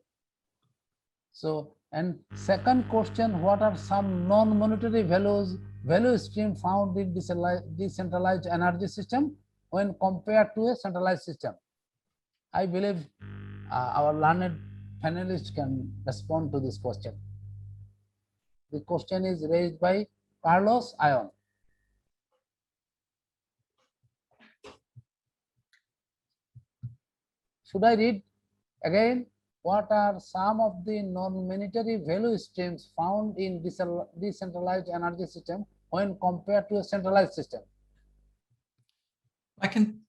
So, and second question, what are some non-monetary value stream found in decentralized energy system when compared to a centralized system? I believe our learned panelists can respond to this question. The question is raised by Carlos Ion. Should I read again? What are some of the non-monetary value streams found in decentralized energy system when compared to a centralized system? I can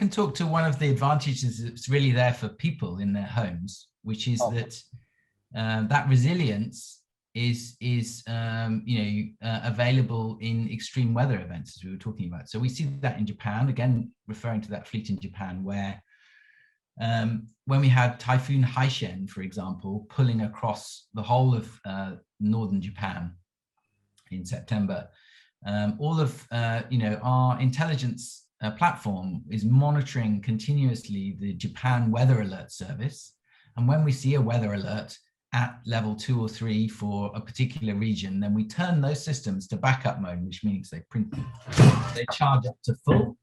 talk to one of the advantages that's really there for people in their homes, which is that that resilience is available in extreme weather events, as we were talking about. So we see that in Japan, again referring to that fleet in Japan, where when we had Typhoon Hossain, for example, pulling across the whole of northern Japan in September, all of our intelligence platform is monitoring continuously the Japan Weather Alert Service, and when we see a weather alert at level 2 or 3 for a particular region, then we turn those systems to backup mode, which means they charge up to full.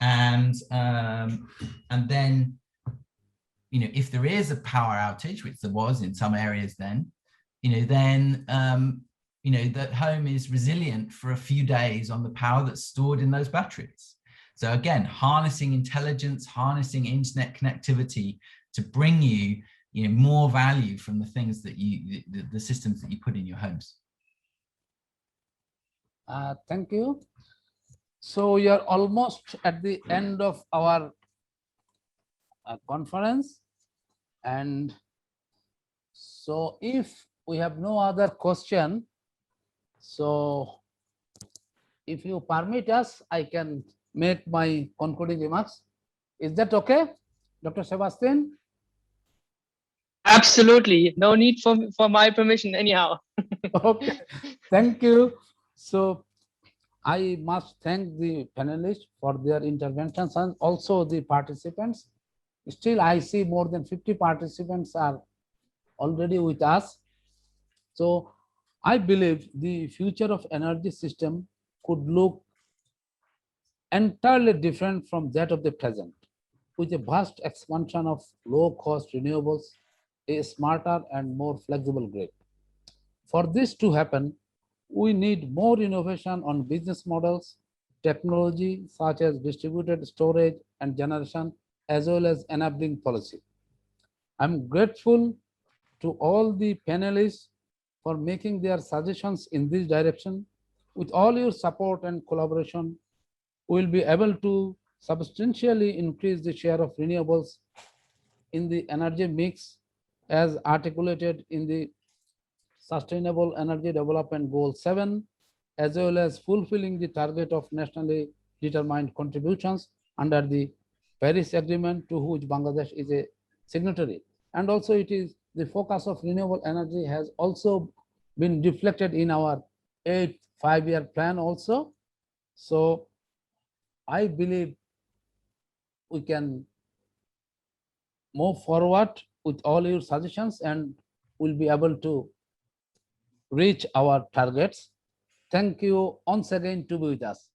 And then, if there is a power outage, which there was in some areas then, that home is resilient for a few days on the power that's stored in those batteries. So again, harnessing intelligence, harnessing internet connectivity to bring you, more value from the things that the systems that you put in your homes. Thank you. So we are almost at the end of our conference, and so if we have no other question, so if you permit us, I can make my concluding remarks. Is that okay, Dr. Sebastian? Absolutely. No need for my permission anyhow. Okay, thank you. So I must thank the panelists for their interventions and also the participants. Still, I see more than 50 participants are already with us. So I believe the future of energy system could look entirely different from that of the present, with a vast expansion of low-cost renewables, a smarter and more flexible grid. For this to happen, we need more innovation on business models, technology such as distributed storage and generation, as well as enabling policy. I'm grateful to all the panelists for making their suggestions in this direction. With all your support and collaboration, we will be able to substantially increase the share of renewables in the energy mix as articulated in the Sustainable Energy Development Goal 7, as well as fulfilling the target of nationally determined contributions under the Paris Agreement, to which Bangladesh is a signatory. And also it is the focus of renewable energy has also been reflected in our 8th five-year plan also. So I believe we can move forward with all your suggestions and we'll be able to reach our targets. Thank you once again to be with us.